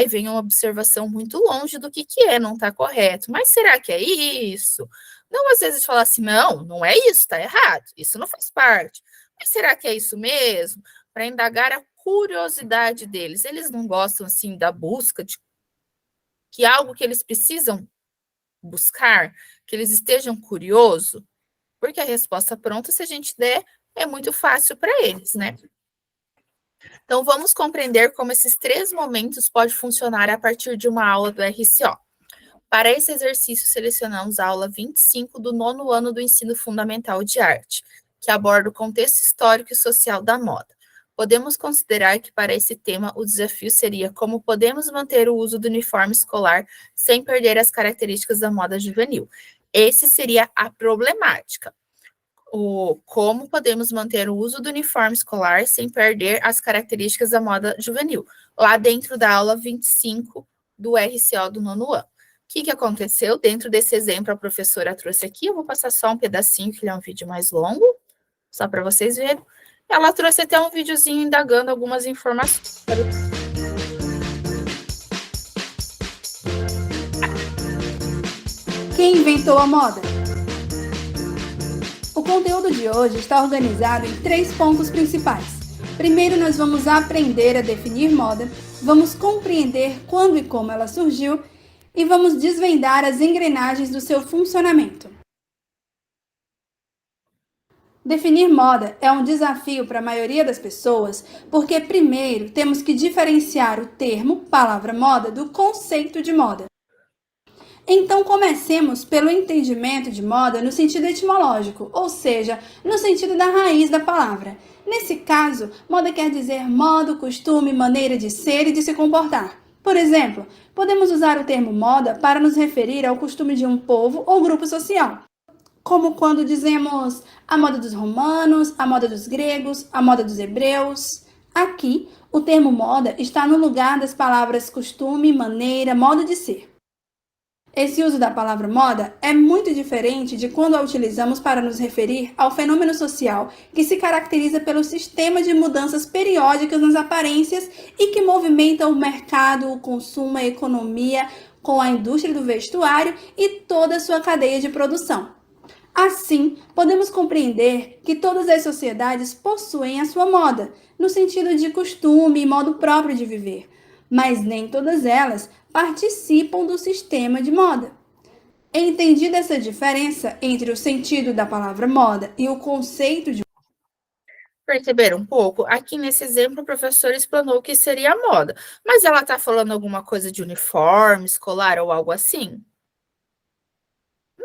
Vem uma observação muito longe do que é, não está correto. Mas será que é isso? Não, às vezes fala assim, não é isso, está errado. Isso não faz parte. Mas será que é isso mesmo? Para indagar a curiosidade deles. Eles não gostam, assim, da busca de que algo que eles precisam buscar, que eles estejam curiosos, porque a resposta pronta, se a gente der, é muito fácil para eles, né? Então, vamos compreender como esses 3 momentos podem funcionar a partir de uma aula do RCO. Para esse exercício, selecionamos a aula 25 do 9º ano do Ensino Fundamental de Arte, que aborda o contexto histórico e social da moda. Podemos considerar que, para esse tema, o desafio seria como podemos manter o uso do uniforme escolar sem perder as características da moda juvenil. Esse seria a problemática. Como podemos manter o uso do uniforme escolar sem perder as características da moda juvenil, lá dentro da aula 25 do RCO do 9º ano. O que aconteceu? Dentro desse exemplo, a professora trouxe aqui, eu vou passar só um pedacinho, que ele é um vídeo mais longo, só para vocês verem. Ela trouxe até um videozinho indagando algumas informações. Quem inventou a moda? O conteúdo de hoje está organizado em 3 pontos principais. Primeiro, nós vamos aprender a definir moda, vamos compreender quando e como ela surgiu e vamos desvendar as engrenagens do seu funcionamento. Definir moda é um desafio para a maioria das pessoas, porque primeiro temos que diferenciar o termo, palavra moda, do conceito de moda. Então, comecemos pelo entendimento de moda no sentido etimológico, ou seja, no sentido da raiz da palavra. Nesse caso, moda quer dizer modo, costume, maneira de ser e de se comportar. Por exemplo, podemos usar o termo moda para nos referir ao costume de um povo ou grupo social, como quando dizemos a moda dos romanos, a moda dos gregos, a moda dos hebreus. Aqui, o termo moda está no lugar das palavras costume, maneira, modo de ser. Esse uso da palavra moda é muito diferente de quando a utilizamos para nos referir ao fenômeno social que se caracteriza pelo sistema de mudanças periódicas nas aparências e que movimenta o mercado, o consumo, a economia, com a indústria do vestuário e toda a sua cadeia de produção. Assim, podemos compreender que todas as sociedades possuem a sua moda, no sentido de costume e modo próprio de viver, mas nem todas elas participam do sistema de moda. Entendida essa diferença entre o sentido da palavra moda e o conceito de... Perceberam um pouco? Aqui nesse exemplo, o professor explanou o que seria a moda, mas ela está falando alguma coisa de uniforme escolar ou algo assim?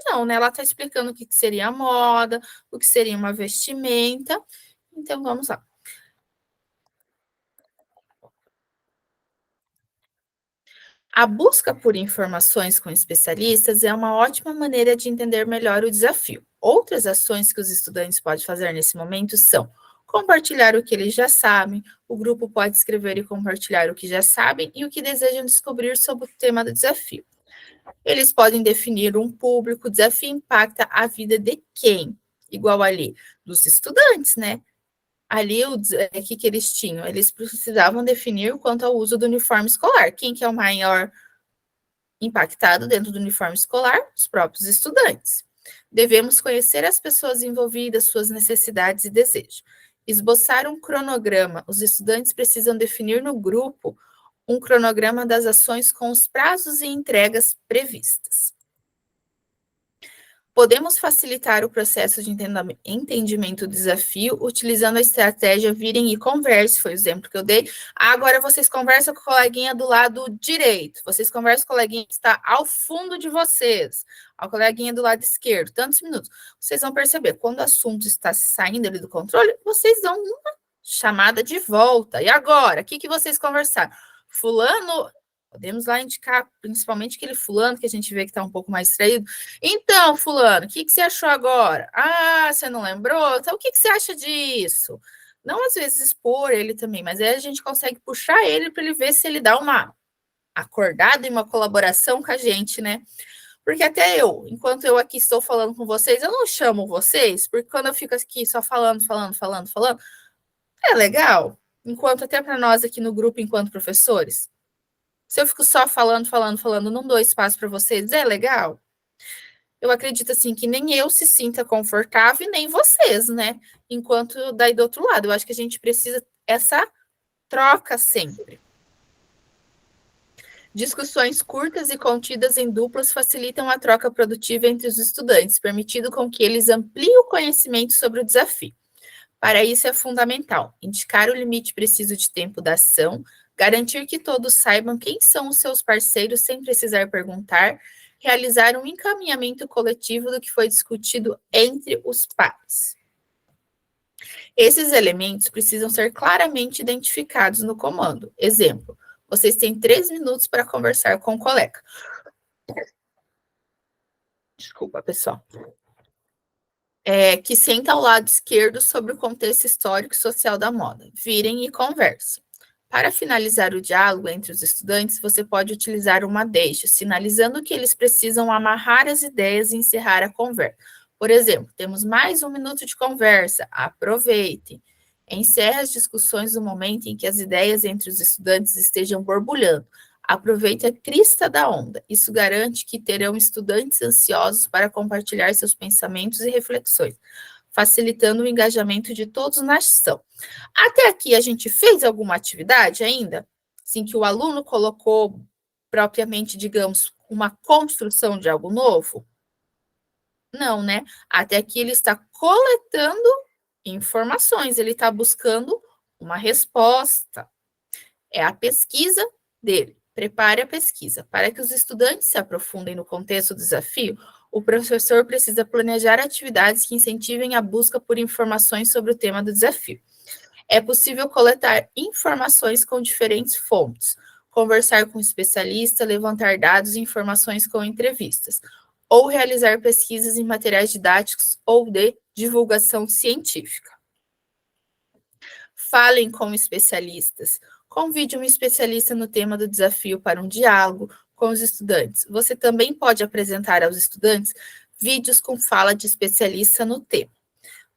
Não, né? Ela está explicando o que seria a moda, o que seria uma vestimenta. Então, vamos lá. A busca por informações com especialistas é uma ótima maneira de entender melhor o desafio. Outras ações que os estudantes podem fazer nesse momento são compartilhar o que eles já sabem, o grupo pode escrever e compartilhar o que já sabem e o que desejam descobrir sobre o tema do desafio. Eles podem definir um público, o desafio impacta a vida de quem? Igual ali, dos estudantes, né? Ali, o que eles tinham? Eles precisavam definir quanto ao uso do uniforme escolar. Quem que é o maior impactado dentro do uniforme escolar? Os próprios estudantes. Devemos conhecer as pessoas envolvidas, suas necessidades e desejos. Esboçar um cronograma. Os estudantes precisam definir no grupo um cronograma das ações com os prazos e entregas previstas. Podemos facilitar o processo de entendimento do desafio utilizando a estratégia virem e converse, foi o exemplo que eu dei. Agora vocês conversam com o coleguinha do lado direito, vocês conversam com o coleguinha que está ao fundo de vocês, ao coleguinha do lado esquerdo, tantos minutos. Vocês vão perceber, quando o assunto está saindo ali do controle, vocês dão uma chamada de volta. E agora, o que vocês conversaram? Fulano... Podemos lá indicar, principalmente aquele fulano que a gente vê que está um pouco mais distraído. Então, fulano, o que você achou agora? Ah, você não lembrou? Então, o que você acha disso? Não, às vezes, expor ele também, mas aí a gente consegue puxar ele para ele ver se ele dá uma acordada e uma colaboração com a gente, né? Porque até eu, enquanto eu aqui estou falando com vocês, eu não chamo vocês, porque quando eu fico aqui só falando, é legal. Enquanto até para nós aqui no grupo, enquanto professores, se eu fico só falando, não dou espaço para vocês, é legal? Eu acredito, assim, que nem eu se sinta confortável e nem vocês, né? Enquanto daí do outro lado, eu acho que a gente precisa essa troca sempre. Discussões curtas e contidas em duplas facilitam a troca produtiva entre os estudantes, permitindo com que eles ampliem o conhecimento sobre o desafio. Para isso é fundamental indicar o limite preciso de tempo da ação, garantir que todos saibam quem são os seus parceiros sem precisar perguntar, realizar um encaminhamento coletivo do que foi discutido entre os pares. Esses elementos precisam ser claramente identificados no comando. Exemplo, vocês têm 3 minutos para conversar com o colega. Desculpa, pessoal. Que senta ao lado esquerdo sobre o contexto histórico e social da moda. Virem e conversem. Para finalizar o diálogo entre os estudantes, você pode utilizar uma deixa, sinalizando que eles precisam amarrar as ideias e encerrar a conversa. Por exemplo, temos mais 1 minuto de conversa, aproveitem. Encerre as discussões no momento em que as ideias entre os estudantes estejam borbulhando. Aproveite a crista da onda. Isso garante que terão estudantes ansiosos para compartilhar seus pensamentos e reflexões, facilitando o engajamento de todos na ação. Até aqui, a gente fez alguma atividade ainda? Assim, que o aluno colocou propriamente, digamos, uma construção de algo novo? Não, né? Até aqui ele está coletando informações, ele está buscando uma resposta. É a pesquisa dele. Prepare a pesquisa. Para que os estudantes se aprofundem no contexto do desafio, o professor precisa planejar atividades que incentivem a busca por informações sobre o tema do desafio. É possível coletar informações com diferentes fontes, conversar com especialistas, levantar dados e informações com entrevistas, ou realizar pesquisas em materiais didáticos ou de divulgação científica. Falem com especialistas. Convide um especialista no tema do desafio para um diálogo com os estudantes. Você também pode apresentar aos estudantes vídeos com fala de especialista no tema.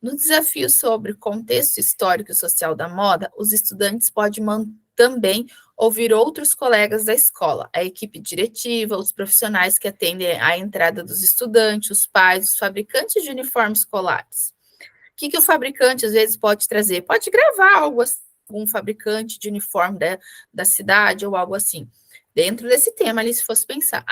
No desafio sobre contexto histórico e social da moda, os estudantes podem também ouvir outros colegas da escola, a equipe diretiva, os profissionais que atendem à entrada dos estudantes, os pais, os fabricantes de uniformes escolares. O que o fabricante, às vezes, pode trazer? Pode gravar algo assim, algum fabricante de uniforme da cidade ou algo assim. Dentro desse tema, ali, se fosse pensar,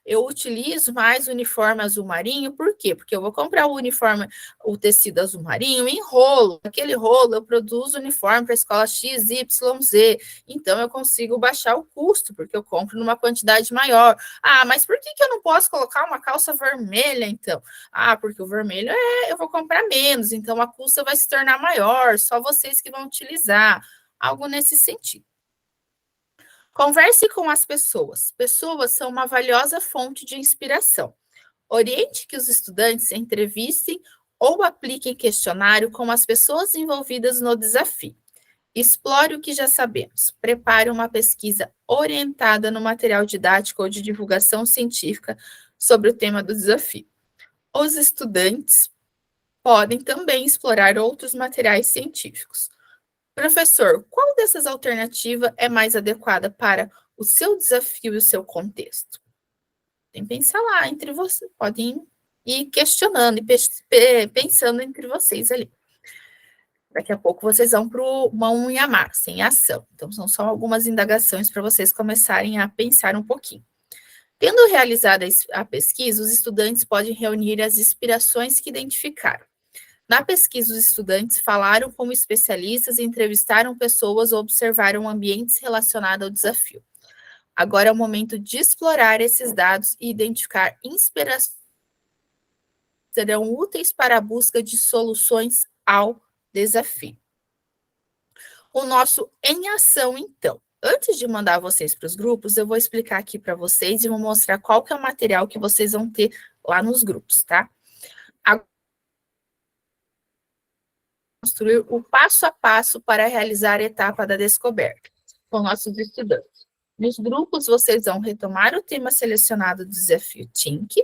eu utilizo mais o uniforme azul marinho, por quê? Porque eu vou comprar o tecido azul marinho em rolo, aquele rolo eu produzo uniforme para a escola XYZ, então eu consigo baixar o custo, porque eu compro numa quantidade maior. Mas por que eu não posso colocar uma calça vermelha, então? Porque o vermelho eu vou comprar menos, então a custa vai se tornar maior, só vocês que vão utilizar, algo nesse sentido. Converse com as pessoas. Pessoas são uma valiosa fonte de inspiração. Oriente que os estudantes entrevistem ou apliquem questionário com as pessoas envolvidas no desafio. Explore o que já sabemos. Prepare uma pesquisa orientada no material didático ou de divulgação científica sobre o tema do desafio. Os estudantes podem também explorar outros materiais científicos. Professor, qual dessas alternativas é mais adequada para o seu desafio e o seu contexto? Tem que pensar lá entre vocês, podem ir questionando e pensando entre vocês ali. Daqui a pouco vocês vão para o mão em massa, em ação. Então, são só algumas indagações para vocês começarem a pensar um pouquinho. Tendo realizado a pesquisa, os estudantes podem reunir as inspirações que identificaram. Na pesquisa, os estudantes falaram com especialistas, entrevistaram pessoas ou observaram ambientes relacionados ao desafio. Agora é o momento de explorar esses dados e identificar inspirações que serão úteis para a busca de soluções ao desafio. O nosso em ação, então. Antes de mandar vocês para os grupos, eu vou explicar aqui para vocês e vou mostrar qual que é o material que vocês vão ter lá nos grupos, tá? Construir o passo a passo para realizar a etapa da descoberta com nossos estudantes. Nos grupos, vocês vão retomar o tema selecionado do desafio TINC,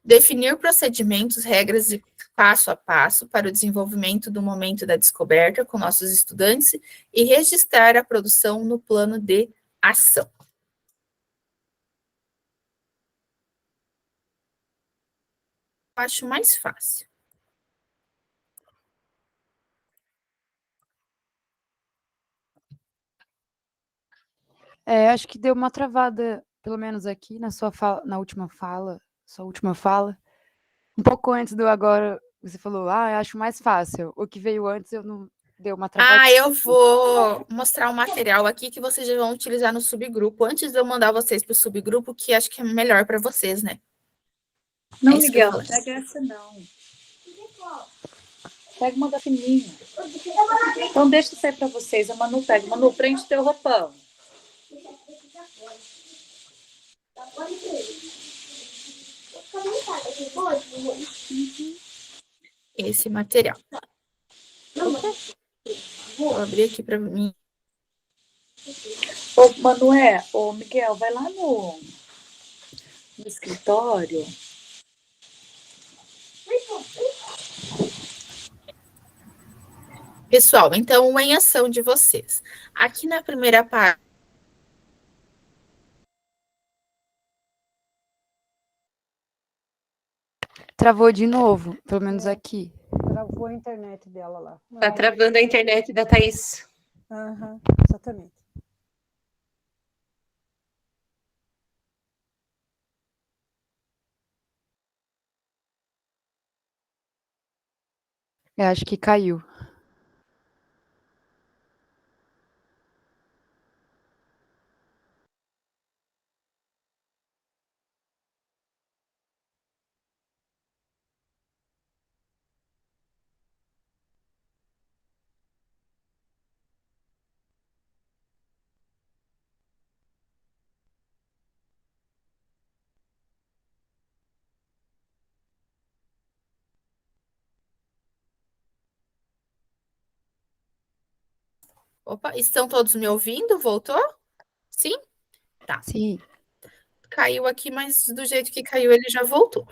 definir procedimentos, regras e passo a passo para o desenvolvimento do momento da descoberta com nossos estudantes e registrar a produção no plano de ação. Acho mais fácil. Acho que deu uma travada, pelo menos aqui, na sua fala, sua última fala. Um pouco antes do agora, você falou, acho mais fácil. O que veio antes, eu não deu uma travada. Eu vou mostrar um material aqui que vocês já vão utilizar no subgrupo, antes de eu mandar vocês para o subgrupo, que acho que é melhor para vocês, né? Não, Miguel, não pega essa não. Pega uma da fininha. Então deixa isso aí para vocês. A Manu pega. Manu, prende teu roupão. Esse material. Vou abrir aqui para mim. Ô, Manoé, ô, Miguel, vai lá no escritório. Pessoal, então, o em ação de vocês. Aqui na primeira parte, Travou de novo, pelo menos aqui. Travou a internet dela lá. Tá travando a internet da Thaís. Exatamente. Acho que caiu. Opa, estão todos me ouvindo? Voltou? Sim? Tá. Sim. Caiu aqui, mas do jeito que caiu, ele já voltou.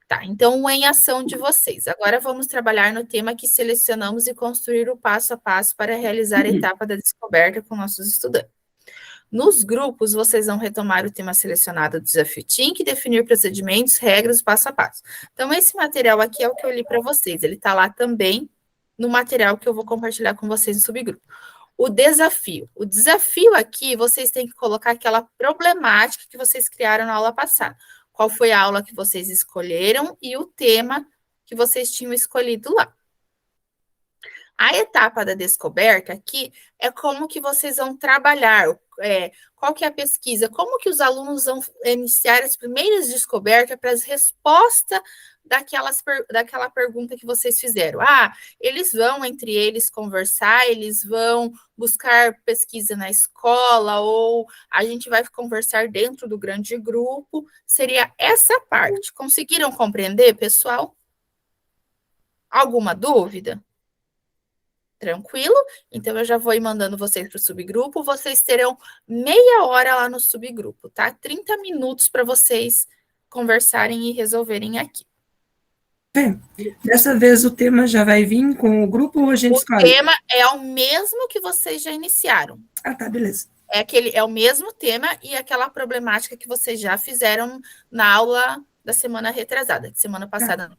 Tá, então o em ação de vocês. Agora vamos trabalhar no tema que selecionamos e construir o passo a passo para realizar a etapa da descoberta com nossos estudantes. Nos grupos, vocês vão retomar o tema selecionado do desafio Think, definir procedimentos, regras, passo a passo. Então, esse material aqui é o que eu li para vocês. Ele está lá também no material que eu vou compartilhar com vocês no subgrupo. O desafio. O desafio aqui, vocês têm que colocar aquela problemática que vocês criaram na aula passada. Qual foi a aula que vocês escolheram e o tema que vocês tinham escolhido lá. A etapa da descoberta aqui é como que vocês vão trabalhar, qual que é a pesquisa, como que os alunos vão iniciar as primeiras descobertas para as respostas daquela pergunta que vocês fizeram. Eles vão, entre eles, conversar, eles vão buscar pesquisa na escola, ou a gente vai conversar dentro do grande grupo. Seria essa parte. Conseguiram compreender, pessoal? Alguma dúvida? Tranquilo? Então, eu já vou ir mandando vocês para o subgrupo. Vocês terão meia hora lá no subgrupo, tá? 30 minutos para vocês conversarem e resolverem aqui. Dessa vez o tema já vai vir com o grupo ou a gente escolhe? O tema é o mesmo que vocês já iniciaram. Tá, beleza. É o mesmo tema e aquela problemática que vocês já fizeram na aula da semana retrasada, de semana passada.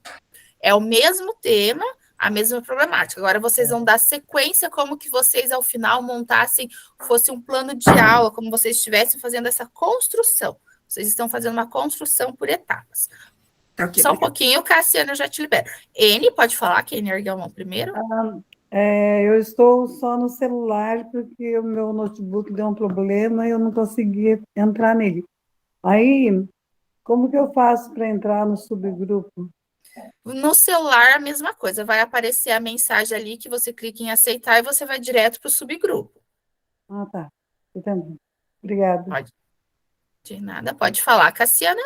É o mesmo tema, a mesma problemática. Agora vocês vão dar sequência como que vocês, ao final, montassem, fosse um plano de aula, como vocês estivessem fazendo essa construção. Vocês estão fazendo uma construção por etapas. Okay, só um pouquinho, Cassiana, eu já te libero. N, pode falar, quem ergueu a mão primeiro? Eu estou só no celular, porque o meu notebook deu um problema e eu não consegui entrar nele. Aí, como que eu faço para entrar no subgrupo? No celular, a mesma coisa. Vai aparecer a mensagem ali que você clica em aceitar e você vai direto para o subgrupo. Tá. Entendi. Obrigada. Pode. De nada. Pode falar, Cassiana?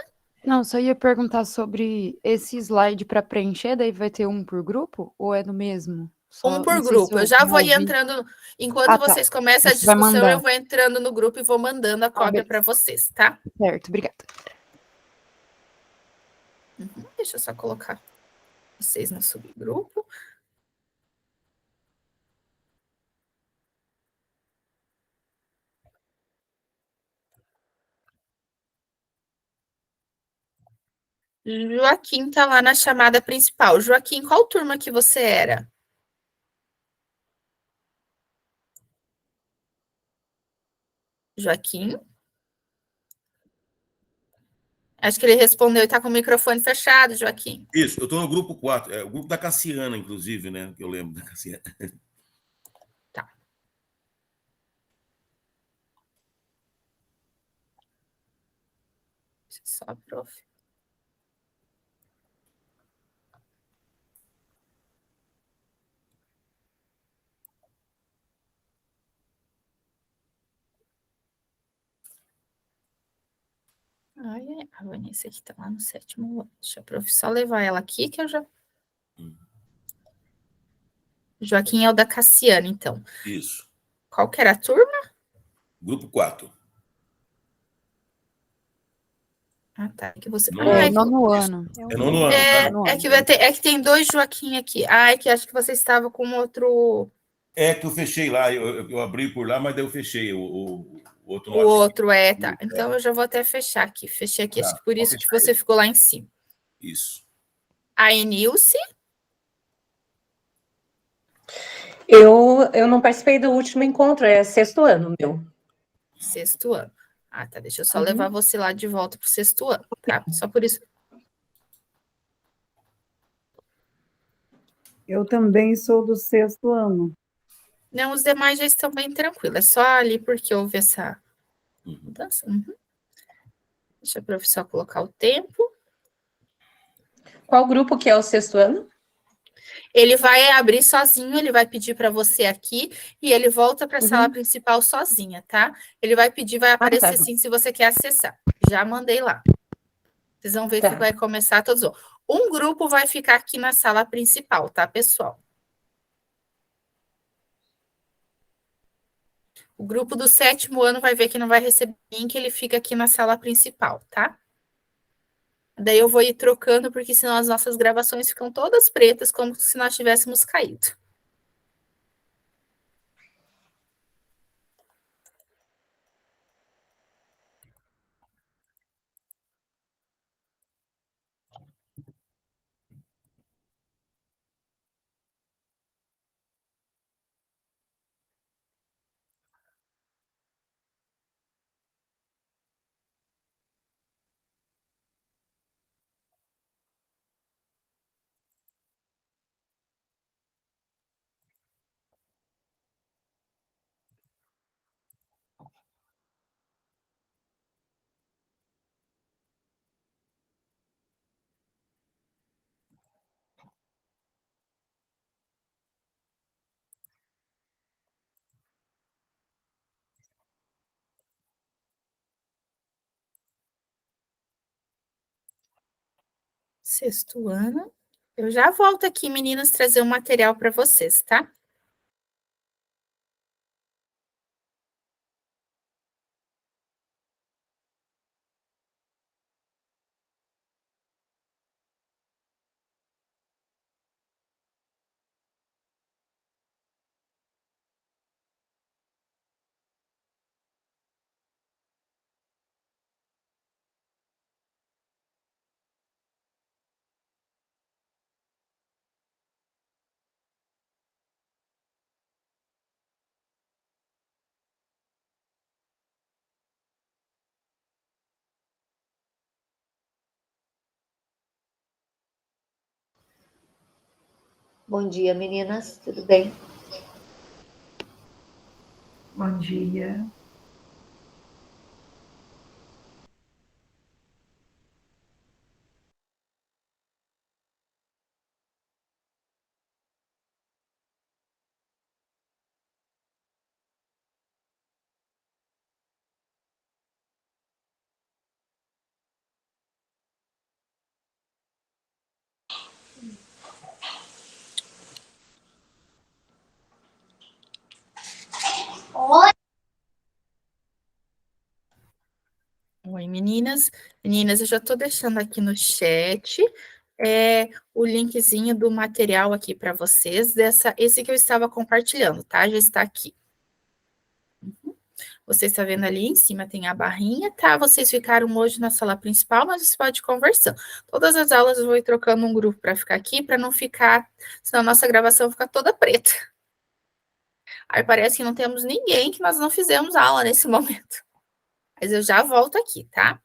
Não, só ia perguntar sobre esse slide para preencher, daí vai ter um por grupo ou é no mesmo? Um por grupo. Eu já vou ir entrando, enquanto vocês começam a discussão, eu vou entrando no grupo e vou mandando a cópia para vocês, tá? Certo, obrigada. Deixa eu só colocar vocês no subgrupo. Joaquim tá lá na chamada principal. Joaquim, qual turma que você era? Joaquim? Acho que ele respondeu e está com o microfone fechado, Joaquim. Isso, eu estou no grupo 4, o grupo da Cassiana, inclusive, né? Que eu lembro da Cassiana. Tá. Só, prof. A Vanessa aqui tá lá no 7º. Deixa a prof só levar ela aqui, que eu já... Joaquim é o da Cassiana, então. Isso. Qual que era a turma? Grupo 4. Tá. É que você... nono ano. É nono ano. É que tem dois Joaquim aqui. É que acho que você estava com outro... É que eu fechei lá, eu abri por lá, mas daí eu fechei o outro. O outro, tá. Então eu já vou até fechar aqui. Fechei aqui, acho que por isso que você ficou lá em cima. Isso. A Enilce? Eu não participei do último encontro, é 6º ano, meu. 6º ano. Tá. Deixa eu só levar você lá de volta para o 6º ano, tá? Só por isso. Eu também sou do 6º ano. Não, os demais já estão bem tranquilos. É só ali porque houve essa mudança. Deixa a professora colocar o tempo. Qual grupo que é o 6º ano? Ele vai abrir sozinho, ele vai pedir para você aqui e ele volta para a sala principal sozinha, tá? Ele vai pedir, vai aparecer sim se você quer acessar. Já mandei lá. Vocês vão ver que vai começar todos. Um grupo vai ficar aqui na sala principal, tá, pessoal? O grupo do 7º ano vai ver que não vai receber link, ele fica aqui na sala principal, tá? Daí eu vou ir trocando, porque senão as nossas gravações ficam todas pretas, como se nós tivéssemos caído. Sexto ano. Eu já volto aqui, meninas, trazer um material para vocês, tá? Bom dia, meninas. Tudo bem? Bom dia. Oi, meninas. Meninas, eu já estou deixando aqui no chat o linkzinho do material aqui para vocês, esse que eu estava compartilhando, tá? Já está aqui. Você está vendo ali em cima tem a barrinha, tá? Vocês ficaram hoje na sala principal, mas você pode conversar. Todas as aulas eu vou ir trocando um grupo para ficar aqui, para não ficar, senão a nossa gravação fica toda preta. Aí parece que não temos ninguém, que nós não fizemos aula nesse momento. Mas eu já volto aqui, tá?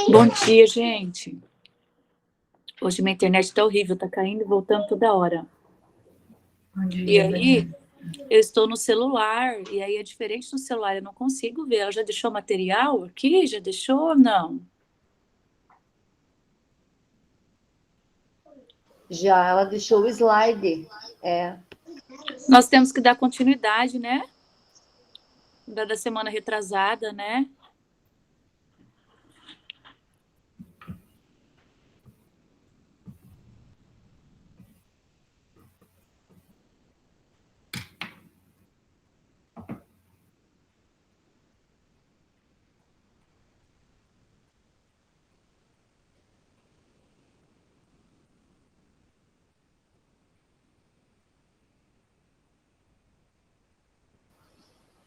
Bom dia, gente. Hoje minha internet está horrível, tá caindo e voltando toda hora. Bom dia, E aí, eu estou no celular, e aí é diferente no celular, eu não consigo ver. Ela já deixou material aqui? Já deixou ou não? Já, ela deixou o slide. Nós temos que dar continuidade, né? Da semana retrasada, né?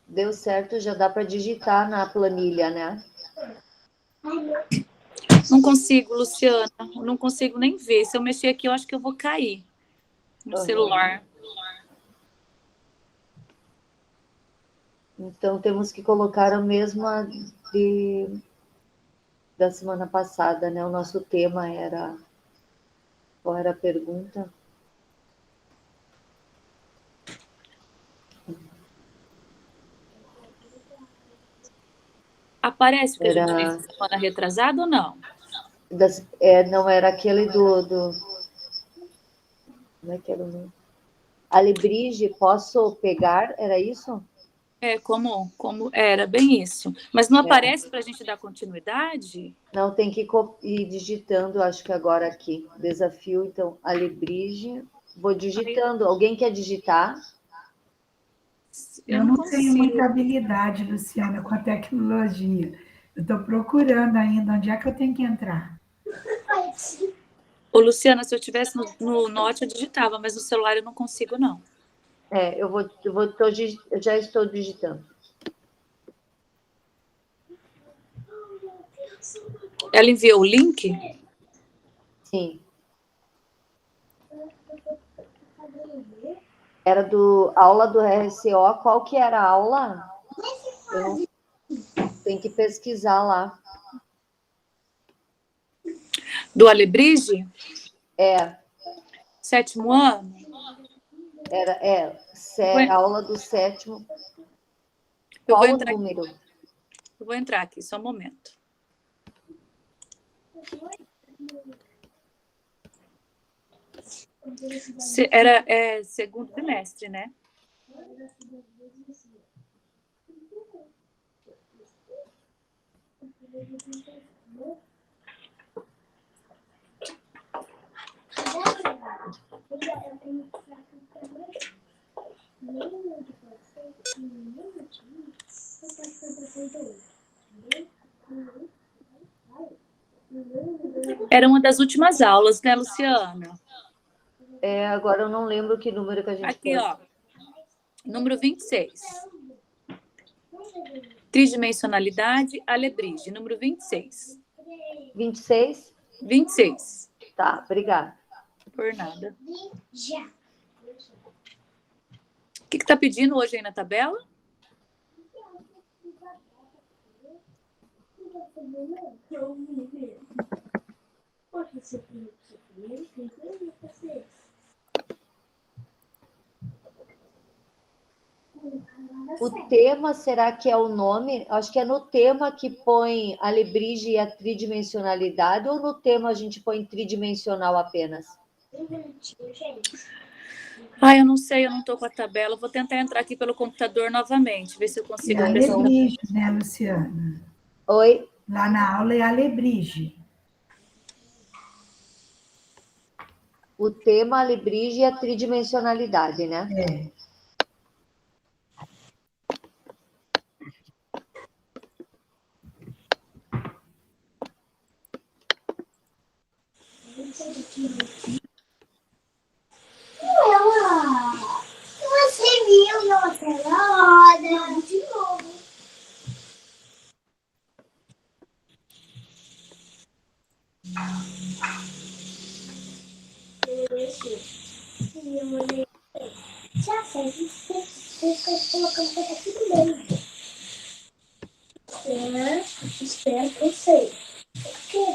Deu certo, já dá para digitar na planilha, né? Não consigo, Luciana. Eu não consigo nem ver. Se eu mexer aqui, eu acho que eu vou cair no celular. Então, temos que colocar a mesma da semana passada, né? O nosso tema era... Qual era a pergunta? Aparece o que a gente fez na semana retrasada ou não? Não, era aquele do... Como é que era o nome? Alebrije, posso pegar? Era isso? Como era bem isso. Mas não aparece para a gente dar continuidade? Não, tem que ir digitando, acho que agora aqui. Desafio, então, Alebrije. Vou digitando. Alguém quer digitar? Eu não tenho muita habilidade, Luciana, com a tecnologia. Eu estou procurando ainda onde é que eu tenho que entrar. Ô, Luciana, se eu tivesse no Note, eu digitava, mas no celular eu não consigo, não. Eu já estou digitando. Ela enviou o link? Sim. Era aula do RCO. Qual que era a aula? Tem que pesquisar lá. Do Alebrije? 7º ano? Aula do 7º. Eu Qual o número? Eu vou entrar aqui, só um momento. Era segundo trimestre, né? Era uma das últimas aulas, né, Luciana? Agora eu não lembro que número que a gente aqui, ó. Número 26. Tridimensionalidade, Alebrije. Número 26. 26? 26. Tá, obrigada. Por nada. O que está pedindo hoje aí na tabela? O tema, será que é o nome? Acho que é no tema que põe Alebrije e a tridimensionalidade, ou no tema a gente põe tridimensional apenas? Eu não sei, eu não estou com a tabela. Vou tentar entrar aqui pelo computador novamente, ver se eu consigo. É Alebrije, né, Luciana? Oi? Lá na aula é Alebrije. O tema Alebrije e a tridimensionalidade, né? Você viu nossa roda de novo. Já sei, você colocando aqui no meio. Espera que eu sei. Por quê?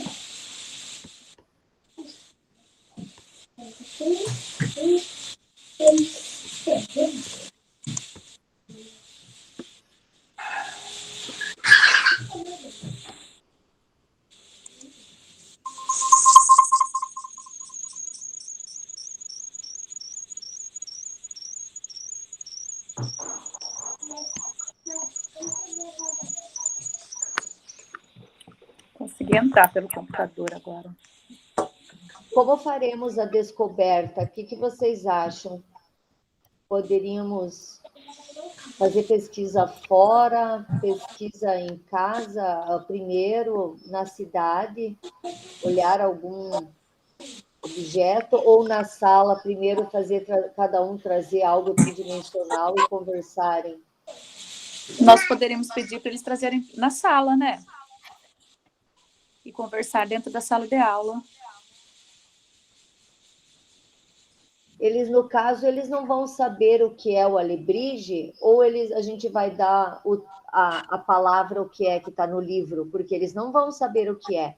Consegui entrar pelo computador agora. Como faremos a descoberta? O que vocês acham? Poderíamos fazer pesquisa fora, pesquisa em casa, primeiro na cidade, olhar algum objeto, ou na sala, primeiro fazer cada um trazer algo tridimensional e conversarem? Nós poderíamos pedir para eles trazerem na sala, né? E conversar dentro da sala de aula. Eles, no caso, eles não vão saber o que é o Alebrije, ou a gente vai dar a palavra, o que é que está no livro, porque eles não vão saber o que é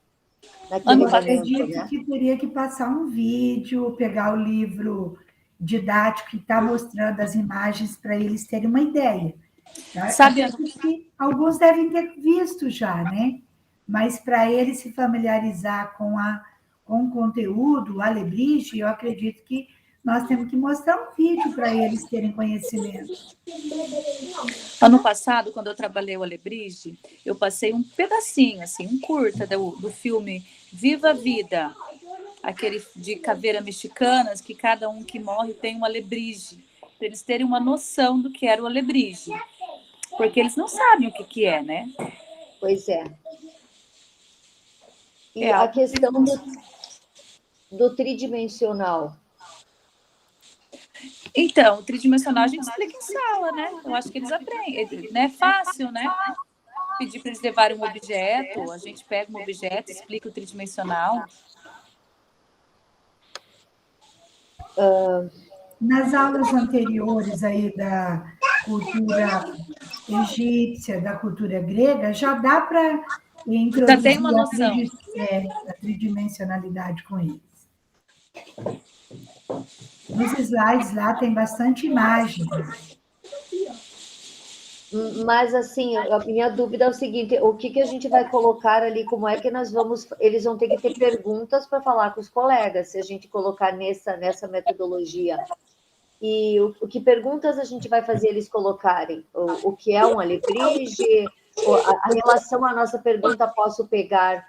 naquele momento, acredito que teria que passar um vídeo, pegar o livro didático que está mostrando as imagens para eles terem uma ideia. Sabe, que alguns devem ter visto já, né? Mas para eles se familiarizar com o conteúdo, o Alebrije, eu acredito que nós temos que mostrar um vídeo para eles terem conhecimento. Ano passado, quando eu trabalhei o Alebrije, eu passei um pedacinho, assim, um curta do filme Viva a Vida, aquele de caveira mexicanas, que cada um que morre tem um alebrije, para eles terem uma noção do que era o alebrije. Porque eles não sabem o que é, né? Pois é. E a questão do tridimensional. Então, o tridimensional a gente explica em sala, né? Eu acho que eles aprendem. Não é fácil, né? Pedir para eles levarem um objeto, a gente pega um objeto, explica o tridimensional. Nas aulas anteriores aí da cultura egípcia, da cultura grega, já dá para introduzir Já tem uma noção. A tridimensionalidade com eles. Nos slides lá tem bastante imagem. Mas, assim, a minha dúvida é o seguinte, o que a gente vai colocar ali, como é que eles vão ter que ter perguntas para falar com os colegas, se a gente colocar nessa metodologia. E o que perguntas a gente vai fazer eles colocarem? O que é um alebrije? A relação à nossa pergunta, posso pegar,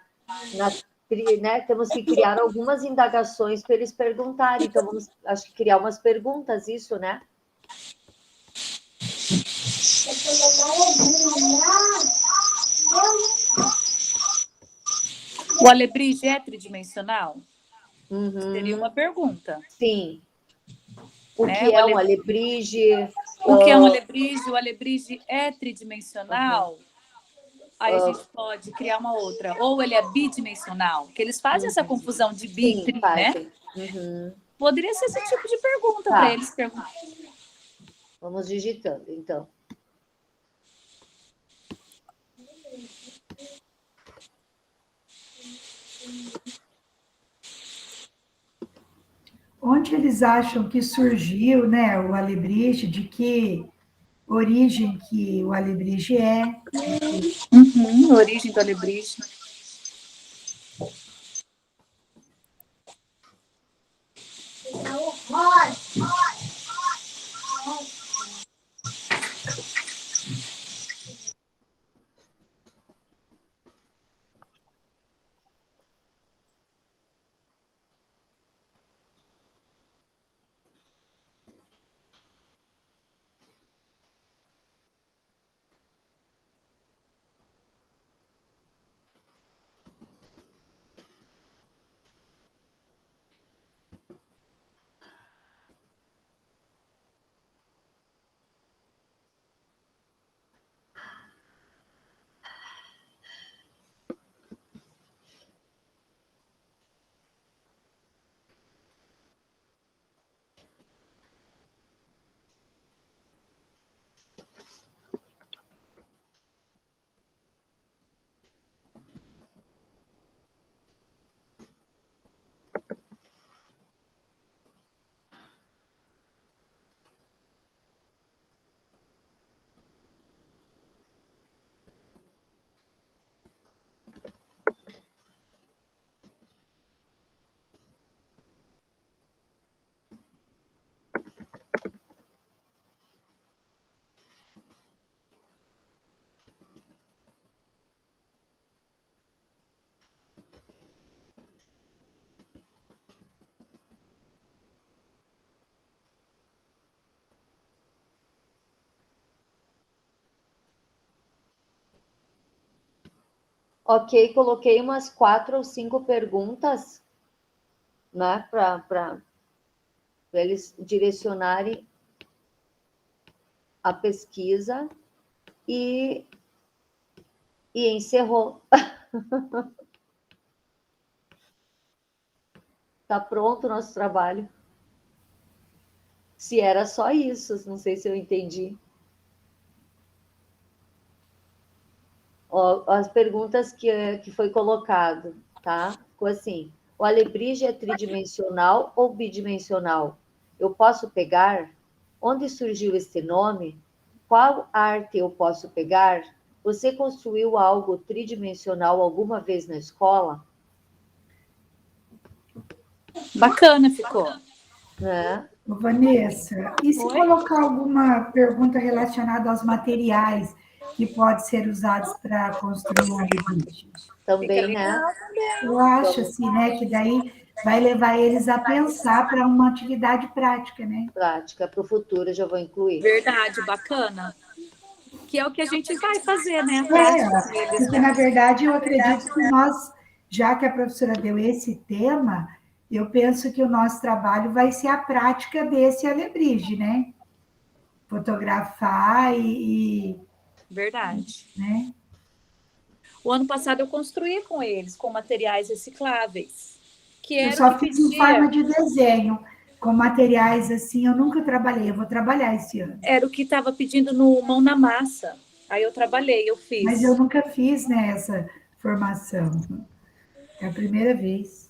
né? Temos que criar algumas indagações para eles perguntarem, então vamos, acho que criar umas perguntas, isso, né? O alebrije é tridimensional? Seria uma pergunta. Sim. O que é um alebrije? O que é um alebrije? O alebrije é tridimensional? Aí a gente pode criar uma outra. Ou ele é bidimensional? Que eles fazem essa confusão de bi e tri, né? Poderia ser esse tipo de pergunta para eles perguntar. Vamos digitando, então. Onde eles acham que surgiu, né, o alebrije, de que origem que o alebrije é? Origem do alebrije. Ok, coloquei umas 4 ou 5 perguntas, né, para eles direcionarem a pesquisa e encerrou. Está pronto o nosso trabalho. Se era só isso, não sei se eu entendi. Ó, as perguntas que foi colocado, tá? Ficou assim: o alebrije é tridimensional ou bidimensional? Eu posso pegar? Onde surgiu este nome? Qual arte eu posso pegar? Você construiu algo tridimensional alguma vez na escola? Bacana ficou. Né? Vanessa, e se colocar alguma pergunta relacionada aos materiais que podem ser usados para construir um alebrije? Também, né? Eu acho, assim, né, que daí vai levar eles a pensar para uma atividade prática, né? Prática, para o futuro eu já vou incluir. Verdade, bacana. Que é o que a gente vai fazer, né? Prática com eles, Porque, né? na verdade, eu acredito que nós, já que a professora deu esse tema, eu penso que o nosso trabalho vai ser a prática desse alebrije, né? Fotografar Verdade. Né? O ano passado eu construí com eles, com materiais recicláveis. Que Eu era só o que fiz em pedia. forma de desenho, com materiais assim, eu nunca trabalhei, eu vou trabalhar esse ano. Era o que estava pedindo no Mão na Massa. Aí eu trabalhei, eu fiz. Mas eu nunca fiz, né, essa formação. É a primeira vez.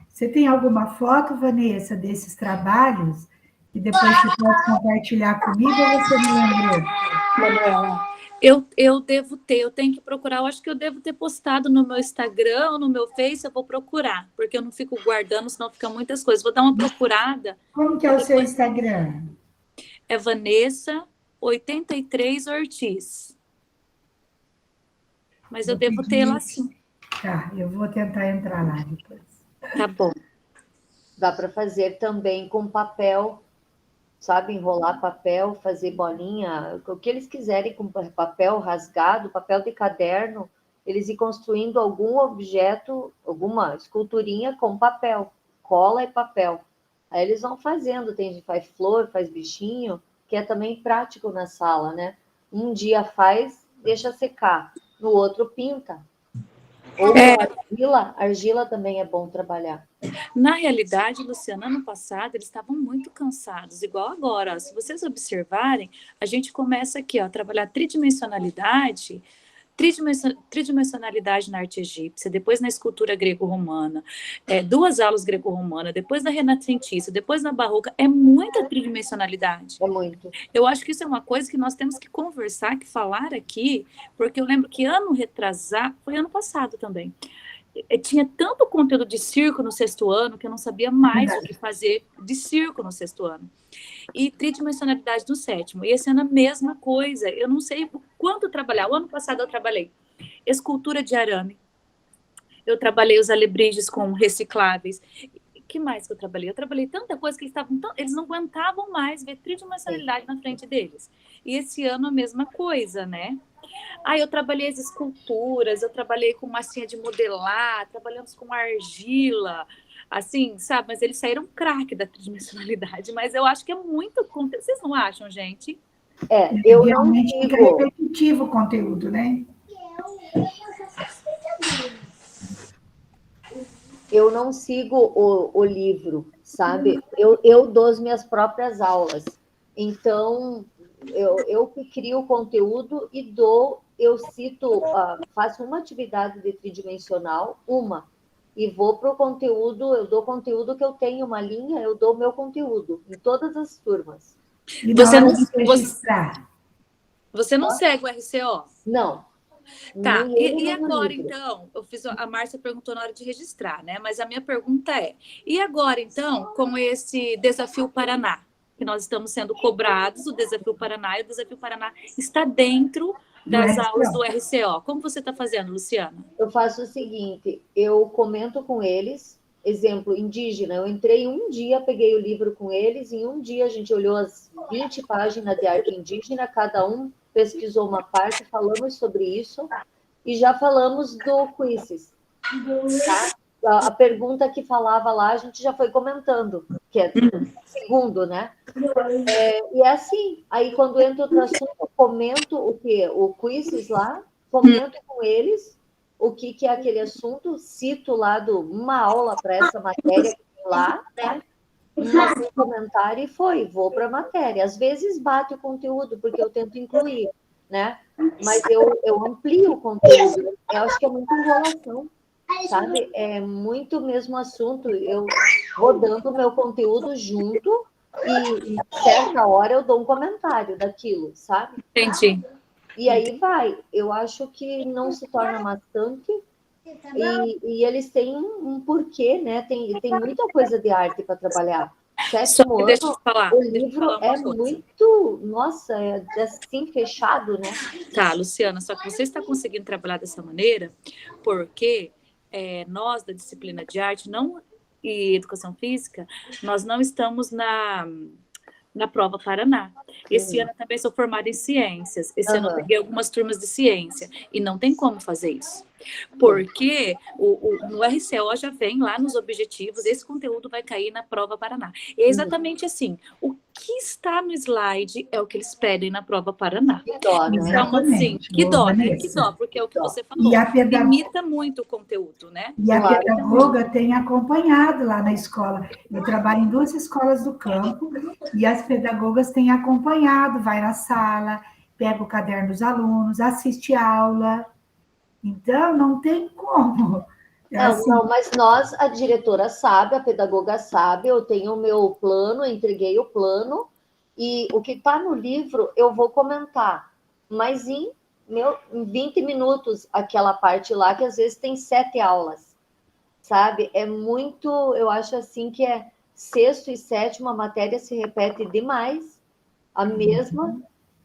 Você tem alguma foto, Vanessa, desses trabalhos? Que depois você pode compartilhar comigo ou você não lembrou? Manuela, eu devo ter, eu tenho que procurar. Eu acho que eu devo ter postado no meu Instagram ou no meu Face, eu vou procurar, porque eu não fico guardando, senão fica muitas coisas. Vou dar uma procurada. Como que é o seu Instagram? É Vanessa83 Ortiz. Mas eu devo ter lá sim. Tá, eu vou tentar entrar lá depois. Tá bom. Dá para fazer também com papel, sabe? Enrolar papel, fazer bolinha, o que eles quiserem com papel rasgado, papel de caderno, eles ir construindo algum objeto, alguma esculturinha com papel, cola e papel. Aí eles vão fazendo, tem gente que faz flor, faz bichinho, que é também prático na sala, né? Um dia faz, deixa secar, no outro pinta. Ou argila também é bom trabalhar. Na realidade, Luciana, ano passado eles estavam muito cansados, igual agora. Ó, se vocês observarem, a gente começa aqui ó, a trabalhar tridimensionalidade na arte egípcia, depois na escultura greco-romana, 2 aulas greco-romana, depois na renascentista, depois na barroca, é muita tridimensionalidade. É muito. Eu acho que isso é uma coisa que nós temos que conversar, que falar aqui, porque eu lembro que ano retrasado, foi ano passado também, tinha tanto conteúdo de circo no 6º ano que eu não sabia mais o que fazer de circo no 6º ano. E tridimensionalidade no 7º. E esse ano a mesma coisa. Eu não sei o quanto trabalhar. O ano passado eu trabalhei escultura de arame. Eu trabalhei os alebrijes com recicláveis. O que mais que eu trabalhei? Eu trabalhei tanta coisa que eles não aguentavam mais ver tridimensionalidade na frente deles. E esse ano a mesma coisa, né? Aí eu trabalhei as esculturas, eu trabalhei com massinha de modelar, trabalhamos com argila, assim, sabe? Mas eles saíram craque da tridimensionalidade, mas eu acho que é muito conteúdo. Vocês não acham, gente? Eu Realmente não fica sigo. repetitivo o conteúdo, né? Eu não sigo o livro, sabe? Eu dou as minhas próprias aulas. Então, eu que crio o conteúdo e eu cito, faço uma atividade de tridimensional, e vou para o conteúdo, eu dou conteúdo que eu tenho uma linha, eu dou meu conteúdo em todas as turmas. E você não segue o RCO? Não. Tá, Nem e agora livro. então, a Márcia perguntou na hora de registrar, né? Mas a minha pergunta é, e agora então, com esse Desafio Paraná, que nós estamos sendo cobrados, o Desafio Paraná, e o Desafio Paraná está dentro das aulas do RCO. Como você está fazendo, Luciana? Eu faço o seguinte, eu comento com eles, exemplo, indígena, eu entrei um dia, peguei o livro com eles, em um dia a gente olhou as 20 páginas de arte indígena, cada um pesquisou uma parte, falamos sobre isso, e já falamos do quizzes, tá? A pergunta que falava lá, a gente já foi comentando, que é segundo, né? E é assim, aí quando entra outro assunto, eu comento o quizzes lá, comento com eles o que é aquele assunto, cito lá uma aula para essa matéria que tem lá, né? Um comentário e vou para a matéria. Às vezes bate o conteúdo, porque eu tento incluir, né? Mas eu amplio o conteúdo. Eu acho que é muita enrolação, sabe? É muito mesmo assunto. vou dando o meu conteúdo junto e certa hora eu dou um comentário daquilo, sabe? Entendi. E aí vai. Eu acho que não se torna maçante e eles têm um porquê, né? Tem muita coisa de arte para trabalhar. Sétimo ano, deixa eu falar, o livro é muito, nossa, é assim, fechado, né? Tá, Luciana, só que você está conseguindo trabalhar dessa maneira porque nós, da disciplina de arte e educação física, nós não estamos na prova Paraná. Esse ano eu também sou formada em ciências. Esse ano eu peguei algumas turmas de ciência. E não tem como fazer isso. Porque no RCO já vem lá nos objetivos, esse conteúdo vai cair na prova Paraná. É exatamente assim. O que está no slide é o que eles pedem na prova Paraná. Que dó, né? Então, assim, que dó, né? Que dó, porque é o que você falou. Limita muito o conteúdo, né? E a pedagoga tem acompanhado lá na escola. Eu trabalho em 2 escolas do campo e as pedagogas têm acompanhado, vai na sala, pega o caderno dos alunos, assiste aula. Então, não tem como. Não, mas nós, a diretora sabe, a pedagoga sabe, eu tenho o meu plano, entreguei o plano, e o que está no livro eu vou comentar. Mas em 20 minutos, aquela parte lá, que às vezes tem 7 aulas, sabe? É muito, eu acho assim que sexto e sétimo, a matéria se repete demais, a mesma.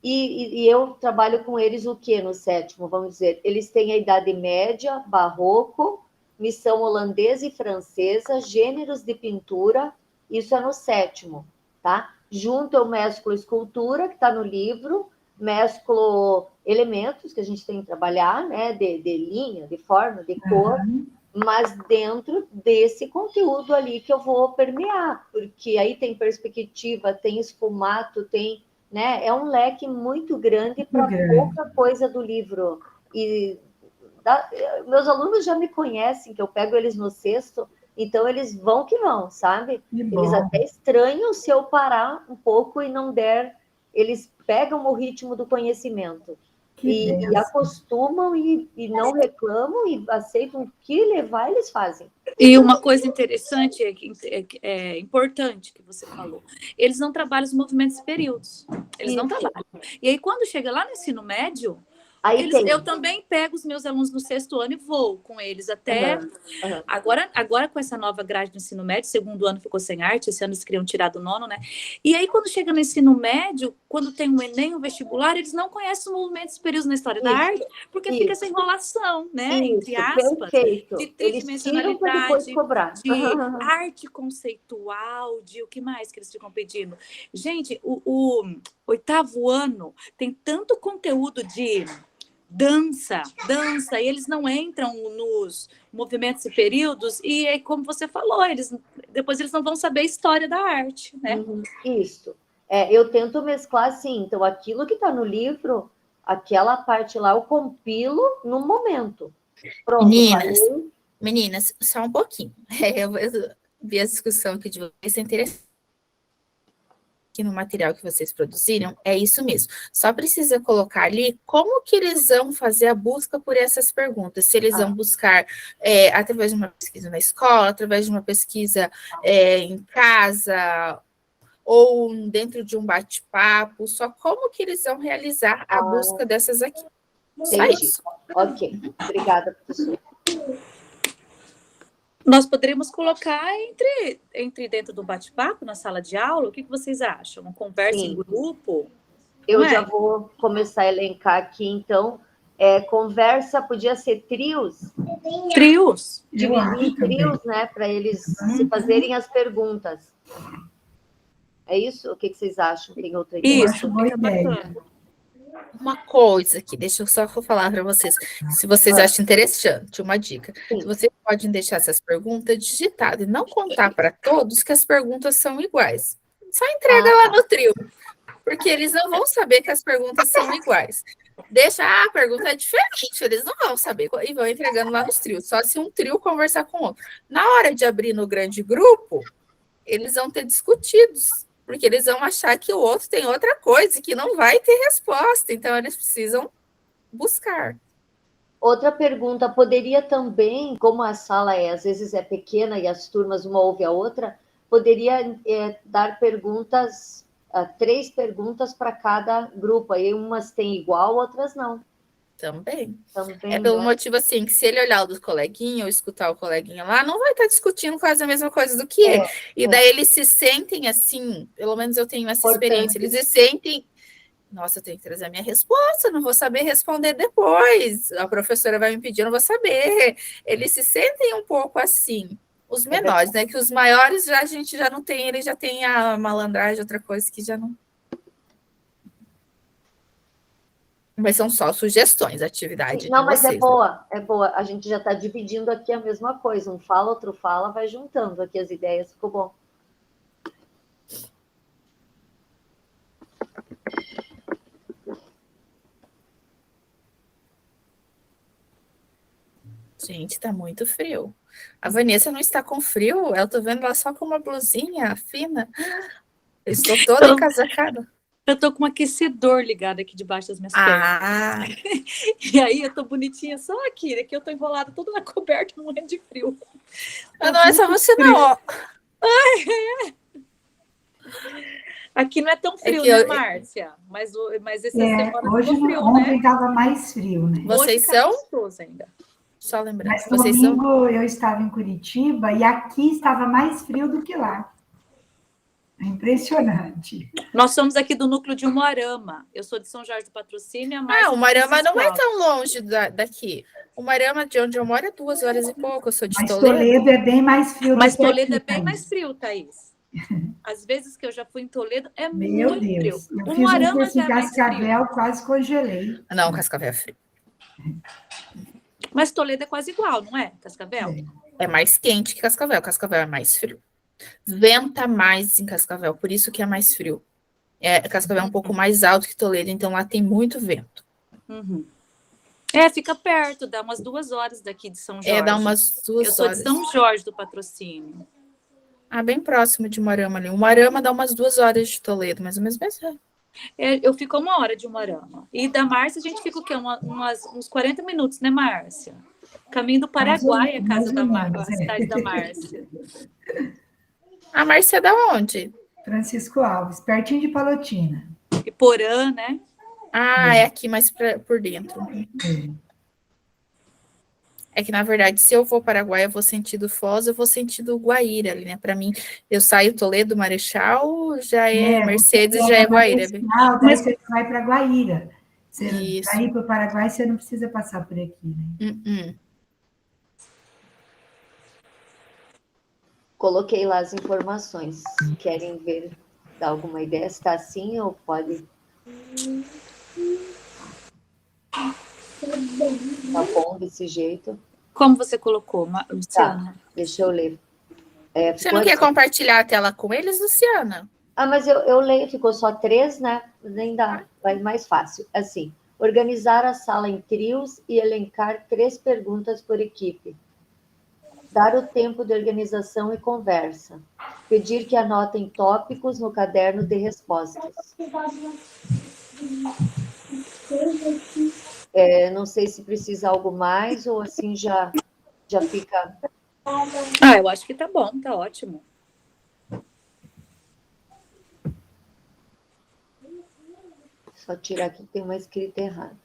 E eu trabalho com eles o quê no sétimo? Vamos dizer, eles têm a Idade Média, Barroco, missão holandesa e francesa, gêneros de pintura, isso é no sétimo, tá? Junto eu mesclo escultura, que está no livro, mesclo elementos que a gente tem que trabalhar, né? De linha, de forma, de cor, mas dentro desse conteúdo ali que eu vou permear, porque aí tem perspectiva, tem esfumato, tem... Né? É um leque muito grande para pouca coisa do livro. E meus alunos já me conhecem, que eu pego eles no sexto, então eles vão que vão, sabe? Eles até estranham se eu parar um pouco e não der. Eles pegam o ritmo do conhecimento e acostumam e não reclamam e aceitam o que levar, eles fazem. E uma coisa interessante, importante que você falou, eles não trabalham os movimentos e períodos, eles não trabalham. E aí, quando chega lá no ensino médio, eu também pego os meus alunos no sexto ano e vou com eles até... Agora, com essa nova grade do ensino médio, segundo ano ficou sem arte, esse ano eles queriam tirar do nono, né? E aí, quando chega no ensino médio, quando tem o Enem, o vestibular, eles não conhecem os movimentos e períodos na história da arte, porque fica essa enrolação, né? Entre aspas, de tridimensionalidade, de arte conceitual, de o que mais que eles ficam pedindo. Gente, o 8º ano tem tanto conteúdo de dança, e eles não entram nos movimentos e períodos, e aí, como você falou, depois eles não vão saber a história da arte, né? Isso. Eu tento mesclar assim, então aquilo que está no livro, aquela parte lá, eu compilo no momento. Pronto, meninas, só um pouquinho. Eu vi a discussão aqui de vocês, é interessante. Aqui no material que vocês produziram, é isso mesmo. Só precisa colocar ali como que eles vão fazer a busca por essas perguntas. Se eles vão buscar através de uma pesquisa na escola, através de uma pesquisa em casa, ou dentro de um bate-papo, só como que eles vão realizar a busca dessas aqui. Só isso. Ok, obrigada, professora. Nós poderíamos colocar entre dentro do bate-papo, na sala de aula, o que vocês acham? Uma conversa em grupo? Eu já vou começar a elencar aqui, então. Conversa, podia ser trios? Trios? Dividir em trios, né? Para eles se fazerem as perguntas. É isso? O que vocês acham? Tem outra ideia? Isso, boa ideia. Uma coisa que deixa eu só falar para vocês, se vocês acham interessante, uma dica. Se vocês podem deixar essas perguntas digitadas e não contar para todos que as perguntas são iguais. Só entrega lá no trio, porque eles não vão saber que as perguntas são iguais. Deixa, a pergunta é diferente, eles não vão saber, e vão entregando lá nos trios, só se um trio conversar com o outro. Na hora de abrir no grande grupo, eles vão ter discutidos, porque eles vão achar que o outro tem outra coisa, que não vai ter resposta, então eles precisam buscar. Outra pergunta, poderia também, como a sala às vezes é pequena e as turmas uma ouve a outra, poderia dar perguntas, 3 perguntas para cada grupo, aí umas têm igual, outras não. Também. Também É pelo né? motivo assim, que se ele olhar o do coleguinha ou escutar o coleguinha lá, não vai estar discutindo quase a mesma coisa do que ele. E daí eles se sentem assim, pelo menos eu tenho essa experiência, eles se sentem, nossa, eu tenho que trazer a minha resposta, não vou saber responder depois. A professora vai me pedir, eu não vou saber. Eles se sentem um pouco assim. Os menores, né? Que os maiores já, a gente já não tem, eles já tem a malandragem, outra coisa que já não. Mas são só sugestões, atividade. Não, mas vocês, é boa, é boa. A gente já está dividindo aqui a mesma coisa. Um fala, outro fala, vai juntando aqui as ideias, ficou bom. Gente, tá muito frio. A Vanessa não está com frio? Eu tô vendo ela só com uma blusinha fina. Eu estou toda encasacada. Eu tô com um aquecedor ligado aqui debaixo das minhas pernas. E aí eu tô bonitinha só aqui, né? Que eu tô enrolada toda na coberta, morrendo de frio. Não é só você não. Aqui não é tão frio, né, Márcia? Mas essa semana hoje ficou frio, ontem estava mais frio, né? Vocês são? Gostoso ainda. Só lembrando. Mas domingo eu estava em Curitiba e aqui estava mais frio do que lá. É impressionante. Nós somos aqui do núcleo de Umuarama. Eu sou de São Jorge do Patrocínio. Umuarama não é tão longe daqui. Umuarama, de onde eu moro, é 2 horas e pouco. Eu sou de Toledo. Mas Toledo é bem mais frio. Mas Toledo é bem mais frio, Thaís. Às vezes que eu já fui em Toledo, é muito frio. Eu fiz um curso em Cascavel, quase congelei. Não, Cascavel é frio. Mas Toledo é quase igual, não é, Cascavel? É mais quente que Cascavel. Cascavel é mais frio. Venta mais em Cascavel, por isso que é mais frio. Cascavel é um pouco mais alto que Toledo, então lá tem muito vento. Uhum. Fica perto, dá umas 2 horas daqui de São Jorge. Dá umas 2 horas. Eu sou de São Jorge do Patrocínio. Bem próximo de Umuarama ali. Umuarama dá umas 2 horas de Toledo, mais ou menos. Eu fico 1 hora de Umuarama. E da Márcia a gente fica o quê? Uns 40 minutos, né, Márcia? Caminho do Paraguai, a casa da Márcia, a cidade da Márcia. A Márcia é da onde? Francisco Alves, pertinho de Palotina. Iporã, né? É aqui mais por dentro. É que, na verdade, se eu vou para Paraguai, eu vou sentido Foz, eu vou sentido Guaíra ali, né? Para mim, eu saio Toledo, Marechal, já é Mercedes, já é Guaíra. Mas você vai para Guaíra. Você Isso. vai ir para o Paraguai, você não precisa passar por aqui, né? Coloquei lá as informações. Querem ver, dar alguma ideia? Se está assim ou pode... Tá bom desse jeito. Como você colocou, Luciana? Tá, deixa eu ler. Você não quer compartilhar a tela com eles, Luciana? Mas eu leio, ficou só 3, né? Nem dá, vai mais fácil. Assim, organizar a sala em trios e elencar 3 perguntas por equipe. Dar o tempo de organização e conversa. Pedir que anotem tópicos no caderno de respostas. Não sei se precisa algo mais ou assim já fica... Eu acho que tá bom, tá ótimo. Só tirar aqui que tem uma escrita errada.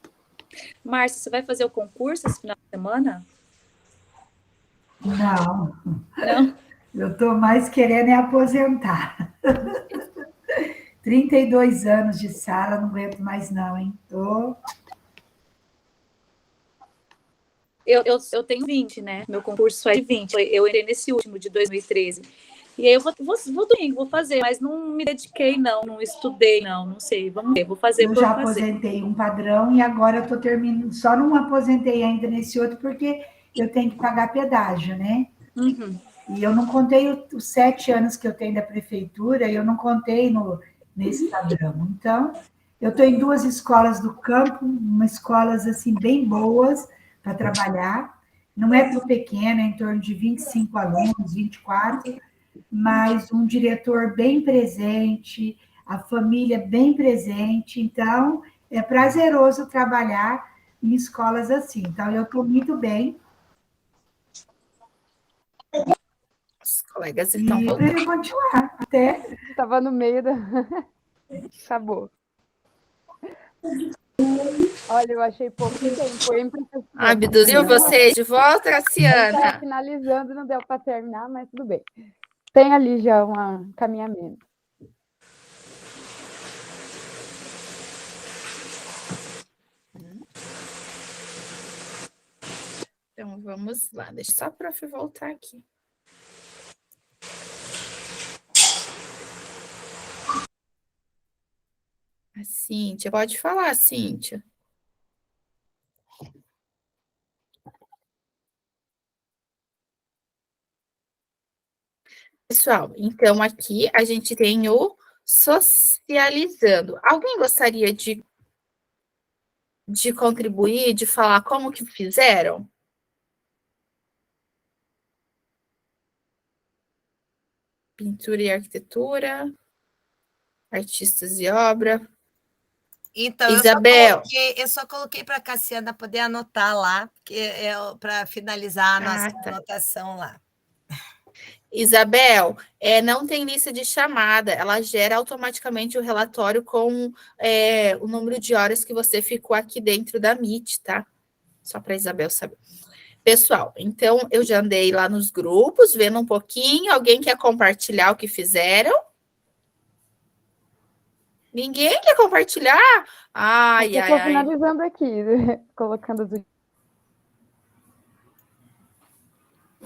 Márcia, você vai fazer o concurso esse final de semana? Não. Não? Eu estou mais querendo aposentar. 32 anos de sala, não aguento mais não, hein? Eu tenho 20, né? Meu concurso é de 20. Eu entrei nesse último, de 2013. E aí eu vou domingo, vou fazer, mas não me dediquei, não estudei, não sei. Vamos ver, vou fazer. Eu já aposentei um padrão e agora eu estou terminando. Só não aposentei ainda nesse outro porque eu tenho que pagar pedágio, né? Uhum. E eu não contei os 7 anos que eu tenho da prefeitura, eu não contei nesse padrão. Então, eu estou em 2 escolas do campo, umas escolas assim bem boas para trabalhar. Não é tão pequena, é em torno de 25 alunos, 24, mas um diretor bem presente, a família bem presente. Então, é prazeroso trabalhar em escolas assim. Então, eu estou muito bem. Os colegas estão E voltando. para continuar até. Estava no meio da. Acabou. Olha, eu achei pouco tempo, hein, professor? Abduziu você de volta, Estava Cassiana? finalizando, não deu para terminar, mas tudo bem. Tem ali já um caminhamento. Então, vamos lá. Deixa só a prof voltar aqui. A Cíntia, pode falar, Cíntia. Pessoal, então aqui a gente tem o socializando. Alguém gostaria de contribuir, de falar como que fizeram? Pintura e arquitetura, artistas e obra. Então, Isabel. eu só coloquei para a Cassiana poder anotar lá, para finalizar a nossa anotação lá. Isabel, não tem lista de chamada, ela gera automaticamente o relatório com o número de horas que você ficou aqui dentro da Meet, tá? Só para a Isabel saber. Pessoal, então eu já andei lá nos grupos, vendo um pouquinho. Alguém quer compartilhar o que fizeram? Ninguém quer compartilhar? Ai, eu ai, estou ai. finalizando aqui, colocando os...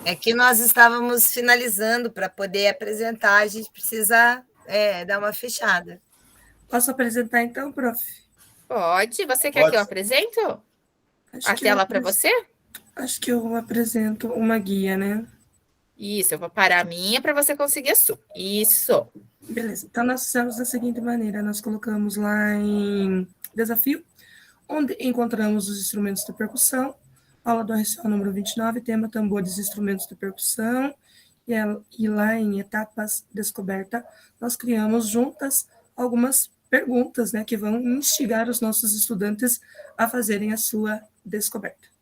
É que nós estávamos finalizando para poder apresentar, a gente precisa dar uma fechada. Posso apresentar então, prof? Pode. Você quer que eu apresente a tela para você? Acho que eu apresento uma guia, né? Isso, eu vou parar a minha para você conseguir a sua. Isso. Beleza. Então, nós fizemos da seguinte maneira. Nós colocamos lá em desafio, onde encontramos os instrumentos de percussão, aula do RCO número 29, tema tambores e instrumentos de percussão, e lá em etapas descoberta, nós criamos juntas algumas perguntas, né, que vão instigar os nossos estudantes a fazerem a sua descoberta.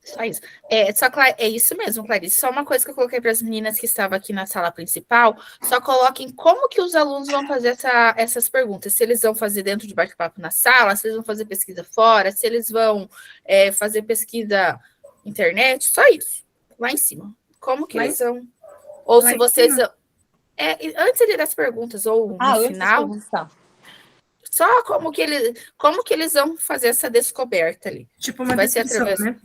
Só isso. É isso mesmo, Clarice. Só uma coisa que eu coloquei para as meninas que estavam aqui na sala principal, só coloquem como que os alunos vão fazer essas perguntas. Se eles vão fazer dentro de bate-papo na sala, se eles vão fazer pesquisa fora, se eles vão fazer pesquisa internet, só isso. Lá em cima. Como que eles vão... Ou se vocês... antes ali das perguntas, ou no final... Só como que eles vão fazer essa descoberta ali. Tipo uma vai ser através, né?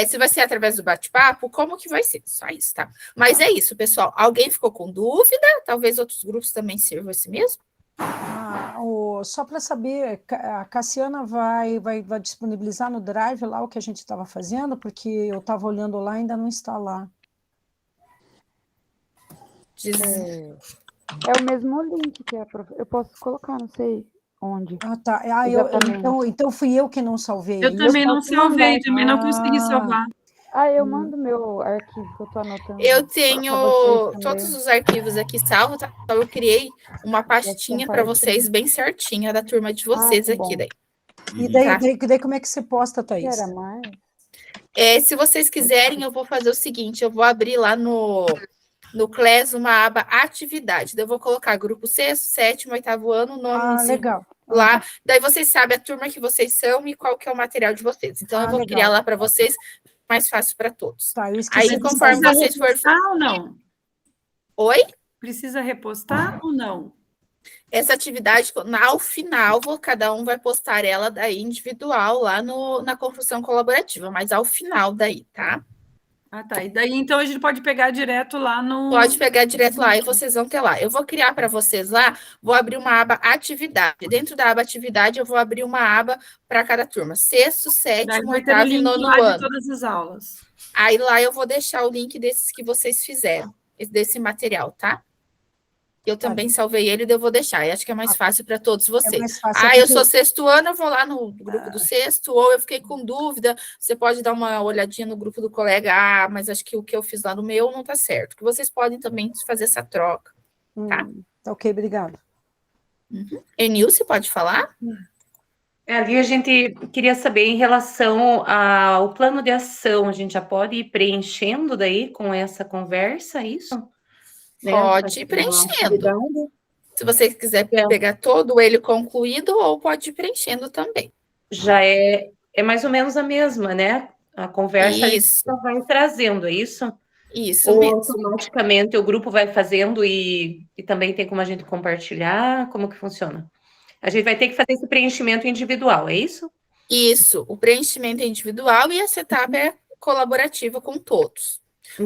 Se vai ser através do bate-papo, como que vai ser? Só isso, tá? Mas é isso, pessoal. Alguém ficou com dúvida? Talvez outros grupos também sirvam esse mesmo? Só para saber, a Cassiana vai disponibilizar no Drive lá o que a gente estava fazendo, porque eu estava olhando lá e ainda não está lá. É o mesmo link que eu posso colocar, não sei onde. Tá. Então fui eu que não salvei. Eu também não salvei, também não consegui salvar. Eu mando meu arquivo que eu estou anotando. Eu tenho todos os arquivos aqui salvos, tá? Então eu criei uma pastinha para vocês bem certinha da turma de vocês aqui daí. E daí como é que você posta, Thaís? Era mais? Se vocês quiserem, eu vou fazer o seguinte, eu vou abrir lá no CLES uma aba atividade. Daí eu vou colocar grupo 6º, 7º, 8º ano, nome legal. Lá. Daí vocês sabem a turma que vocês são e qual que é o material de vocês. Então eu vou criar lá para vocês, mais fácil para todos. Tá, aí conforme vocês forem... ou não? Oi? Precisa repostar ou não? Essa atividade, ao final, cada um vai postar ela daí individual lá na construção colaborativa, mas ao final daí, tá? Tá. E daí, então, a gente pode pegar direto lá no... Pode pegar direto lá e vocês vão ter lá. Eu vou criar para vocês lá, vou abrir uma aba atividade. Dentro da aba atividade, eu vou abrir uma aba para cada turma. 6º, 7º, 8º e 9º ano. De todas as aulas. Aí lá eu vou deixar o link desses que vocês fizeram, desse material, tá? Eu também salvei ele e eu vou deixar. E acho que é mais fácil para todos vocês. Eu sou 6º ano, eu vou lá no grupo do 6º, ou eu fiquei com dúvida, você pode dar uma olhadinha no grupo do colega, mas acho que o que eu fiz lá no meu não está certo. Que vocês podem também fazer essa troca, tá? Ok, obrigada. Enilce, pode falar? Ali a gente queria saber em relação ao plano de ação, a gente já pode ir preenchendo daí com essa conversa, isso? Pode ir preenchendo. Se você quiser pegar todo ele concluído, ou pode ir preenchendo também. Já é mais ou menos a mesma, né? A conversa Isso. vai trazendo, é isso? Isso ou mesmo. Automaticamente o grupo vai fazendo e também tem como a gente compartilhar? Como que funciona? A gente vai ter que fazer esse preenchimento individual, é isso? Isso, o preenchimento é individual e essa etapa é colaborativa com todos.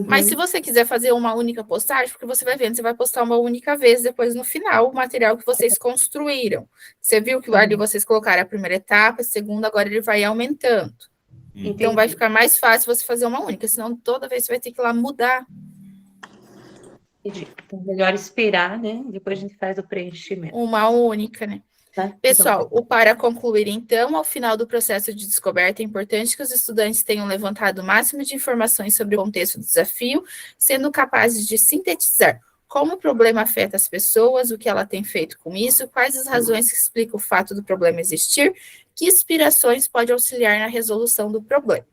Mas se você quiser fazer uma única postagem, porque você vai vendo, você vai postar uma única vez, depois no final, o material que vocês construíram. Você viu que ali vocês colocaram a primeira etapa, a segunda, agora ele vai aumentando. Então vai ficar mais fácil você fazer uma única, senão toda vez você vai ter que ir lá mudar. Entendi. Então, melhor esperar, né? Depois a gente faz o preenchimento. Uma única, né? Tá? Pessoal, para concluir, então, ao final do processo de descoberta, é importante que os estudantes tenham levantado o máximo de informações sobre o contexto do desafio, sendo capazes de sintetizar como o problema afeta as pessoas, o que ela tem feito com isso, quais as razões que explicam o fato do problema existir, que inspirações pode auxiliar na resolução do problema.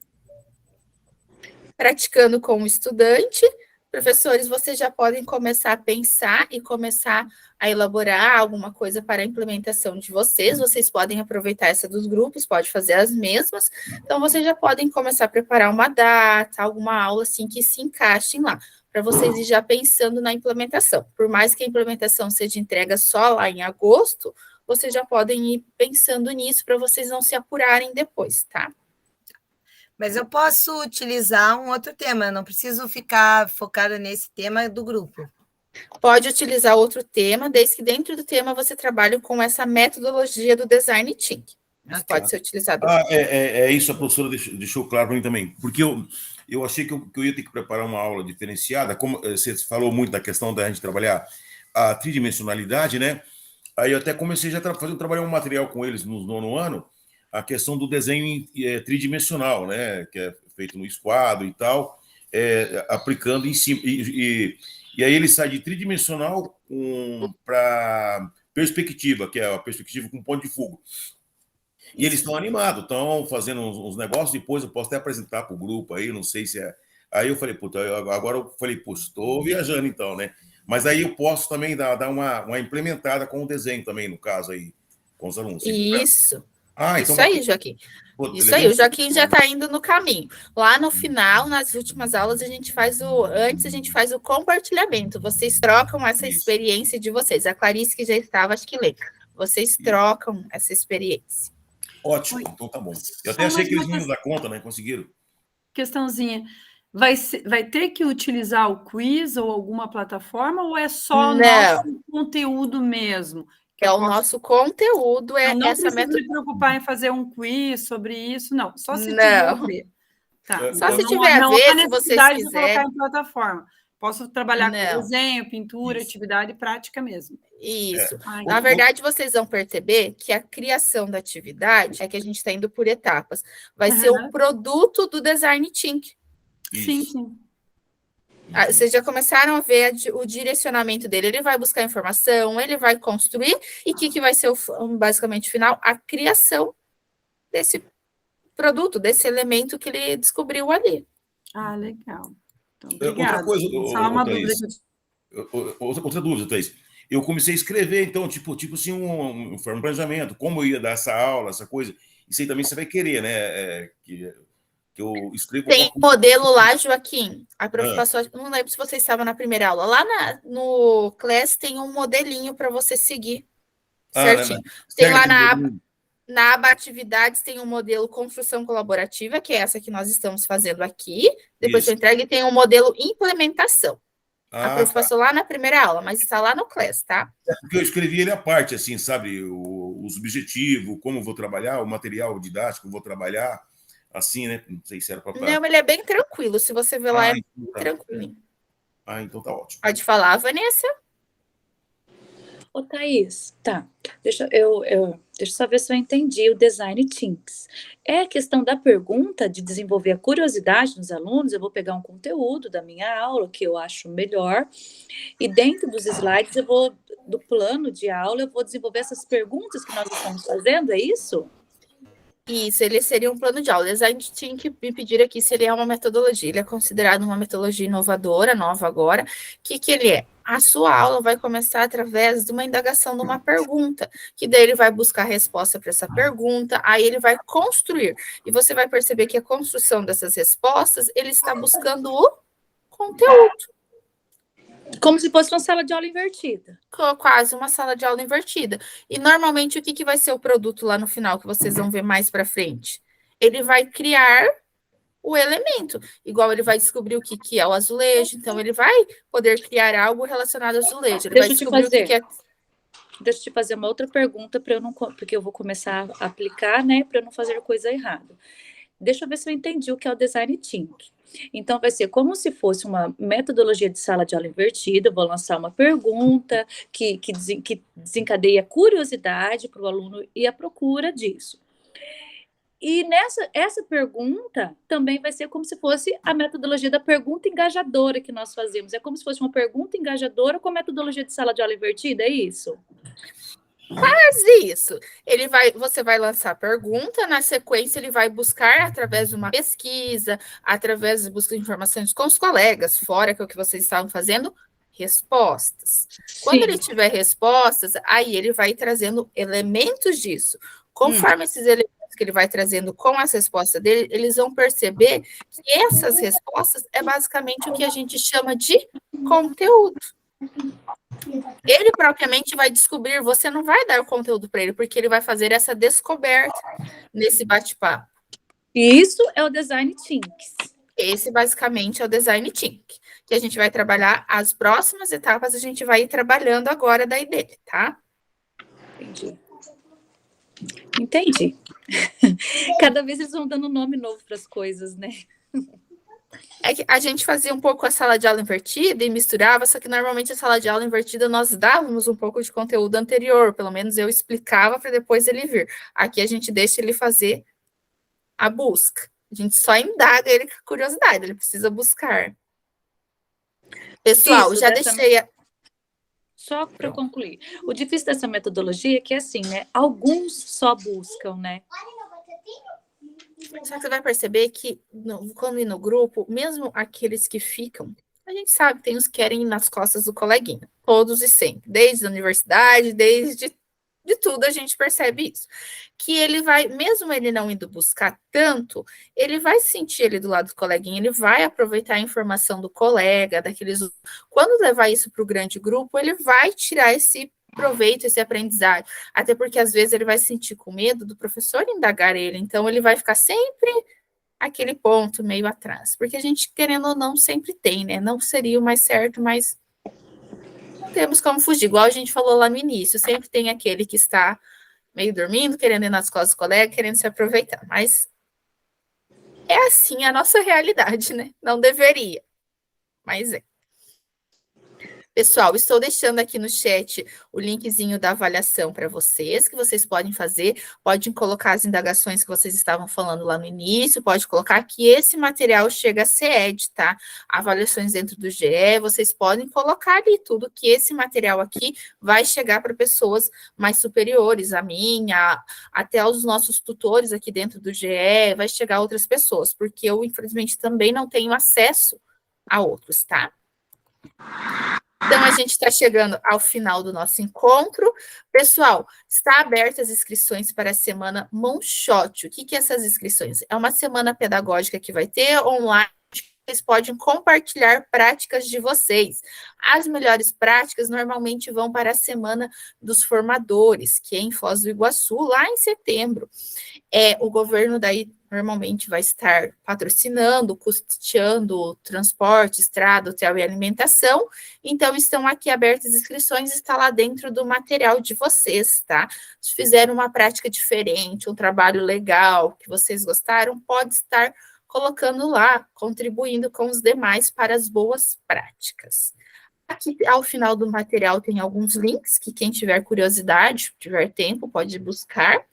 Praticando com o estudante, professores, vocês já podem começar a pensar e começar a elaborar alguma coisa para a implementação de vocês. Vocês podem aproveitar essa dos grupos, pode fazer as mesmas. Então, vocês já podem começar a preparar uma data, alguma aula assim que se encaixem lá, para vocês ir já pensando na implementação. Por mais que a implementação seja entrega só lá em agosto, vocês já podem ir pensando nisso para vocês não se apurarem depois, tá? Mas eu posso utilizar um outro tema, eu não preciso ficar focada nesse tema do grupo. Pode utilizar outro tema, desde que dentro do tema você trabalhe com essa metodologia do Design Thinking. Mas pode ser utilizado. É isso, a professora deixou claro para mim também. Porque eu achei que eu ia ter que preparar uma aula diferenciada, como você falou muito da questão da gente trabalhar a tridimensionalidade, né? Aí eu até comecei já a trabalhar um material com eles no 9º ano, a questão do desenho tridimensional, né? Que é feito no esquadro e tal, aplicando em cima. E aí ele sai de tridimensional para perspectiva, que é a perspectiva com ponto de fuga. E eles estão animados, estão fazendo uns negócios, depois eu posso até apresentar para o grupo aí, não sei se é... Aí eu falei, puta, agora eu falei, puxa, estou viajando então, né? Mas aí eu posso também dar uma implementada com o desenho também, no caso aí, com os alunos. Isso. Então isso aí, Joaquim. Isso aí, o Joaquim já está indo no caminho. Lá no final, nas últimas aulas, a gente faz o compartilhamento. Vocês trocam essa experiência de vocês. A Clarice, que já estava, acho que lê. Vocês trocam essa experiência. Ótimo, então tá bom. Eu até achei que eles não iam dar conta, né? Conseguiram. Questãozinha. Vai ter que utilizar o quiz ou alguma plataforma, ou é só o nosso conteúdo mesmo? É o nosso conteúdo, eu não preciso me preocupar em fazer um quiz sobre isso, não. Só se tiver a ver. Tá. Só se tiver a ver, se vocês quiserem. De colocar em plataforma. Posso trabalhar com desenho, pintura, atividade prática mesmo. Isso. Na verdade, vocês vão perceber que a criação da atividade é que a gente está indo por etapas. Vai ser o produto do Design Thinking. Sim, sim. Vocês já começaram a ver o direcionamento dele. Ele vai buscar informação, ele vai construir, e o que vai ser basicamente o final? A criação desse produto, desse elemento que ele descobriu ali. Legal. Então, outra coisa, outra dúvida, Thaís. Eu comecei a escrever, então, tipo assim, um planejamento, como eu ia dar essa aula, essa coisa. Isso aí também você vai querer, né? Que eu escrevo. Tem modelo lá, Joaquim. A prof passou, não lembro se você estava na primeira aula. Lá no Class tem um modelinho para você seguir. Certinho. Tem lá na aba atividades, tem um modelo construção colaborativa, que é essa que nós estamos fazendo aqui. Depois eu entrego e tem um modelo implementação. A prof passou lá na primeira aula, mas está lá no Class, tá? Porque eu escrevi ele à parte, assim, sabe? Os objetivos, como eu vou trabalhar, o material didático que eu vou trabalhar. Assim, né? Não sei se era para... Não, ele é bem tranquilo. Se você ver lá, tranquilo. Então tá ótimo. Pode falar, Vanessa? Ô, Thaís, tá. Deixa eu só ver se eu entendi o Design Thinks. É a questão da pergunta, de desenvolver a curiosidade nos alunos. Eu vou pegar um conteúdo da minha aula, que eu acho melhor, e dentro dos slides, do plano de aula, eu vou desenvolver essas perguntas que nós estamos fazendo, é isso? Isso, ele seria um plano de aula. O design tinha que me pedir aqui se ele é uma metodologia. Ele é considerado uma metodologia inovadora, nova agora. O que ele é? A sua aula vai começar através de uma indagação, de uma pergunta, que daí ele vai buscar a resposta para essa pergunta, aí ele vai construir. E você vai perceber que a construção dessas respostas, ele está buscando o conteúdo. Como se fosse uma sala de aula invertida. Quase uma sala de aula invertida. E normalmente o que vai ser o produto lá no final, que vocês vão ver mais para frente? Ele vai criar o elemento, igual ele vai descobrir o que é o azulejo, então ele vai poder criar algo relacionado ao azulejo. Ele vai descobrir o que é. Deixa eu te fazer uma outra pergunta, porque eu vou começar a aplicar, né, para eu não fazer coisa errada. Deixa eu ver se eu entendi o que é o Design Thinking. Então, vai ser como se fosse uma metodologia de sala de aula invertida. Eu vou lançar uma pergunta que desencadeia curiosidade para o aluno e a procura disso. E essa pergunta também vai ser como se fosse a metodologia da pergunta engajadora que nós fazemos. É como se fosse uma pergunta engajadora com a metodologia de sala de aula invertida, é isso? Quase isso. Você vai lançar a pergunta, na sequência ele vai buscar através de uma pesquisa, através de busca de informações com os colegas, fora que é o que vocês estavam fazendo, respostas. Sim. Quando ele tiver respostas, aí ele vai trazendo elementos disso. Conforme esses elementos que ele vai trazendo com as respostas dele, eles vão perceber que essas respostas é basicamente o que a gente chama de conteúdo. Ele propriamente vai descobrir, você não vai dar o conteúdo para ele, porque ele vai fazer essa descoberta nesse bate-papo. E isso é o Design Thinking. Esse, basicamente, é o Design Thinking, que a gente vai trabalhar as próximas etapas, a gente vai ir trabalhando agora daí dele, tá? Entendi. Cada vez eles vão dando nome novo para as coisas, né? É que a gente fazia um pouco a sala de aula invertida e misturava, só que normalmente a sala de aula invertida nós dávamos um pouco de conteúdo anterior, pelo menos eu explicava para depois ele vir. Aqui a gente deixa ele fazer a busca. A gente só indaga ele com curiosidade, ele precisa buscar. Pessoal, Isso, já deixei... Só para concluir. O difícil dessa metodologia é que, assim, né? Alguns só buscam, né? Só que você vai perceber que, quando ir no grupo, mesmo aqueles que ficam, a gente sabe que tem os que querem ir nas costas do coleguinha, todos e sempre, desde a universidade, desde de tudo a gente percebe isso. Que ele vai, mesmo ele não indo buscar tanto, ele vai sentir ele do lado do coleguinha, ele vai aproveitar a informação do colega, daqueles... Quando levar isso para o grande grupo, ele vai tirar esse proveito, esse aprendizado. Até porque, às vezes, ele vai se sentir com medo do professor indagar ele. Então, ele vai ficar sempre aquele ponto meio atrás. Porque a gente, querendo ou não, sempre tem, né? Não seria o mais certo, mas não temos como fugir. Igual a gente falou lá no início, sempre tem aquele que está meio dormindo, querendo ir nas costas do colega, querendo se aproveitar. Mas é assim a nossa realidade, né? Não deveria, mas é. Pessoal, estou deixando aqui no chat o linkzinho da avaliação para vocês, que vocês podem fazer, podem colocar as indagações que vocês estavam falando lá no início, pode colocar que esse material chega a CED, tá? Avaliações dentro do GE, vocês podem colocar ali tudo que esse material aqui vai chegar para pessoas mais superiores, a mim, até aos nossos tutores aqui dentro do GE, vai chegar a outras pessoas, porque eu, infelizmente, também não tenho acesso a outros, tá? Então, a gente está chegando ao final do nosso encontro. Pessoal, está aberta as inscrições para a semana Moonshot. O que é essas inscrições? É uma semana pedagógica que vai ter online. Vocês podem compartilhar práticas de vocês. As melhores práticas normalmente vão para a Semana dos Formadores, que é em Foz do Iguaçu, lá em setembro. O governo daí normalmente vai estar patrocinando, custeando transporte, estrada, hotel e alimentação. Então, estão aqui abertas as inscrições, está lá dentro do material de vocês, tá? Se fizeram uma prática diferente, um trabalho legal que vocês gostaram, pode estar colocando lá, contribuindo com os demais para as boas práticas. Aqui, ao final do material, tem alguns links que quem tiver curiosidade, tiver tempo, pode buscar,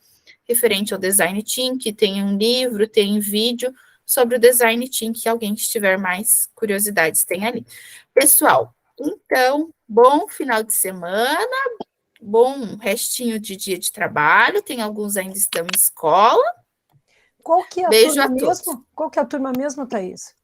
referente ao Design Thinking, tem um livro, tem vídeo sobre o Design Thinking, alguém que tiver mais curiosidades tem ali. Pessoal, então, bom final de semana, bom restinho de dia de trabalho, tem alguns ainda estão em escola, Qual que é a Beijo turma a todos. mesmo? Qual que é a turma mesmo, Thaís?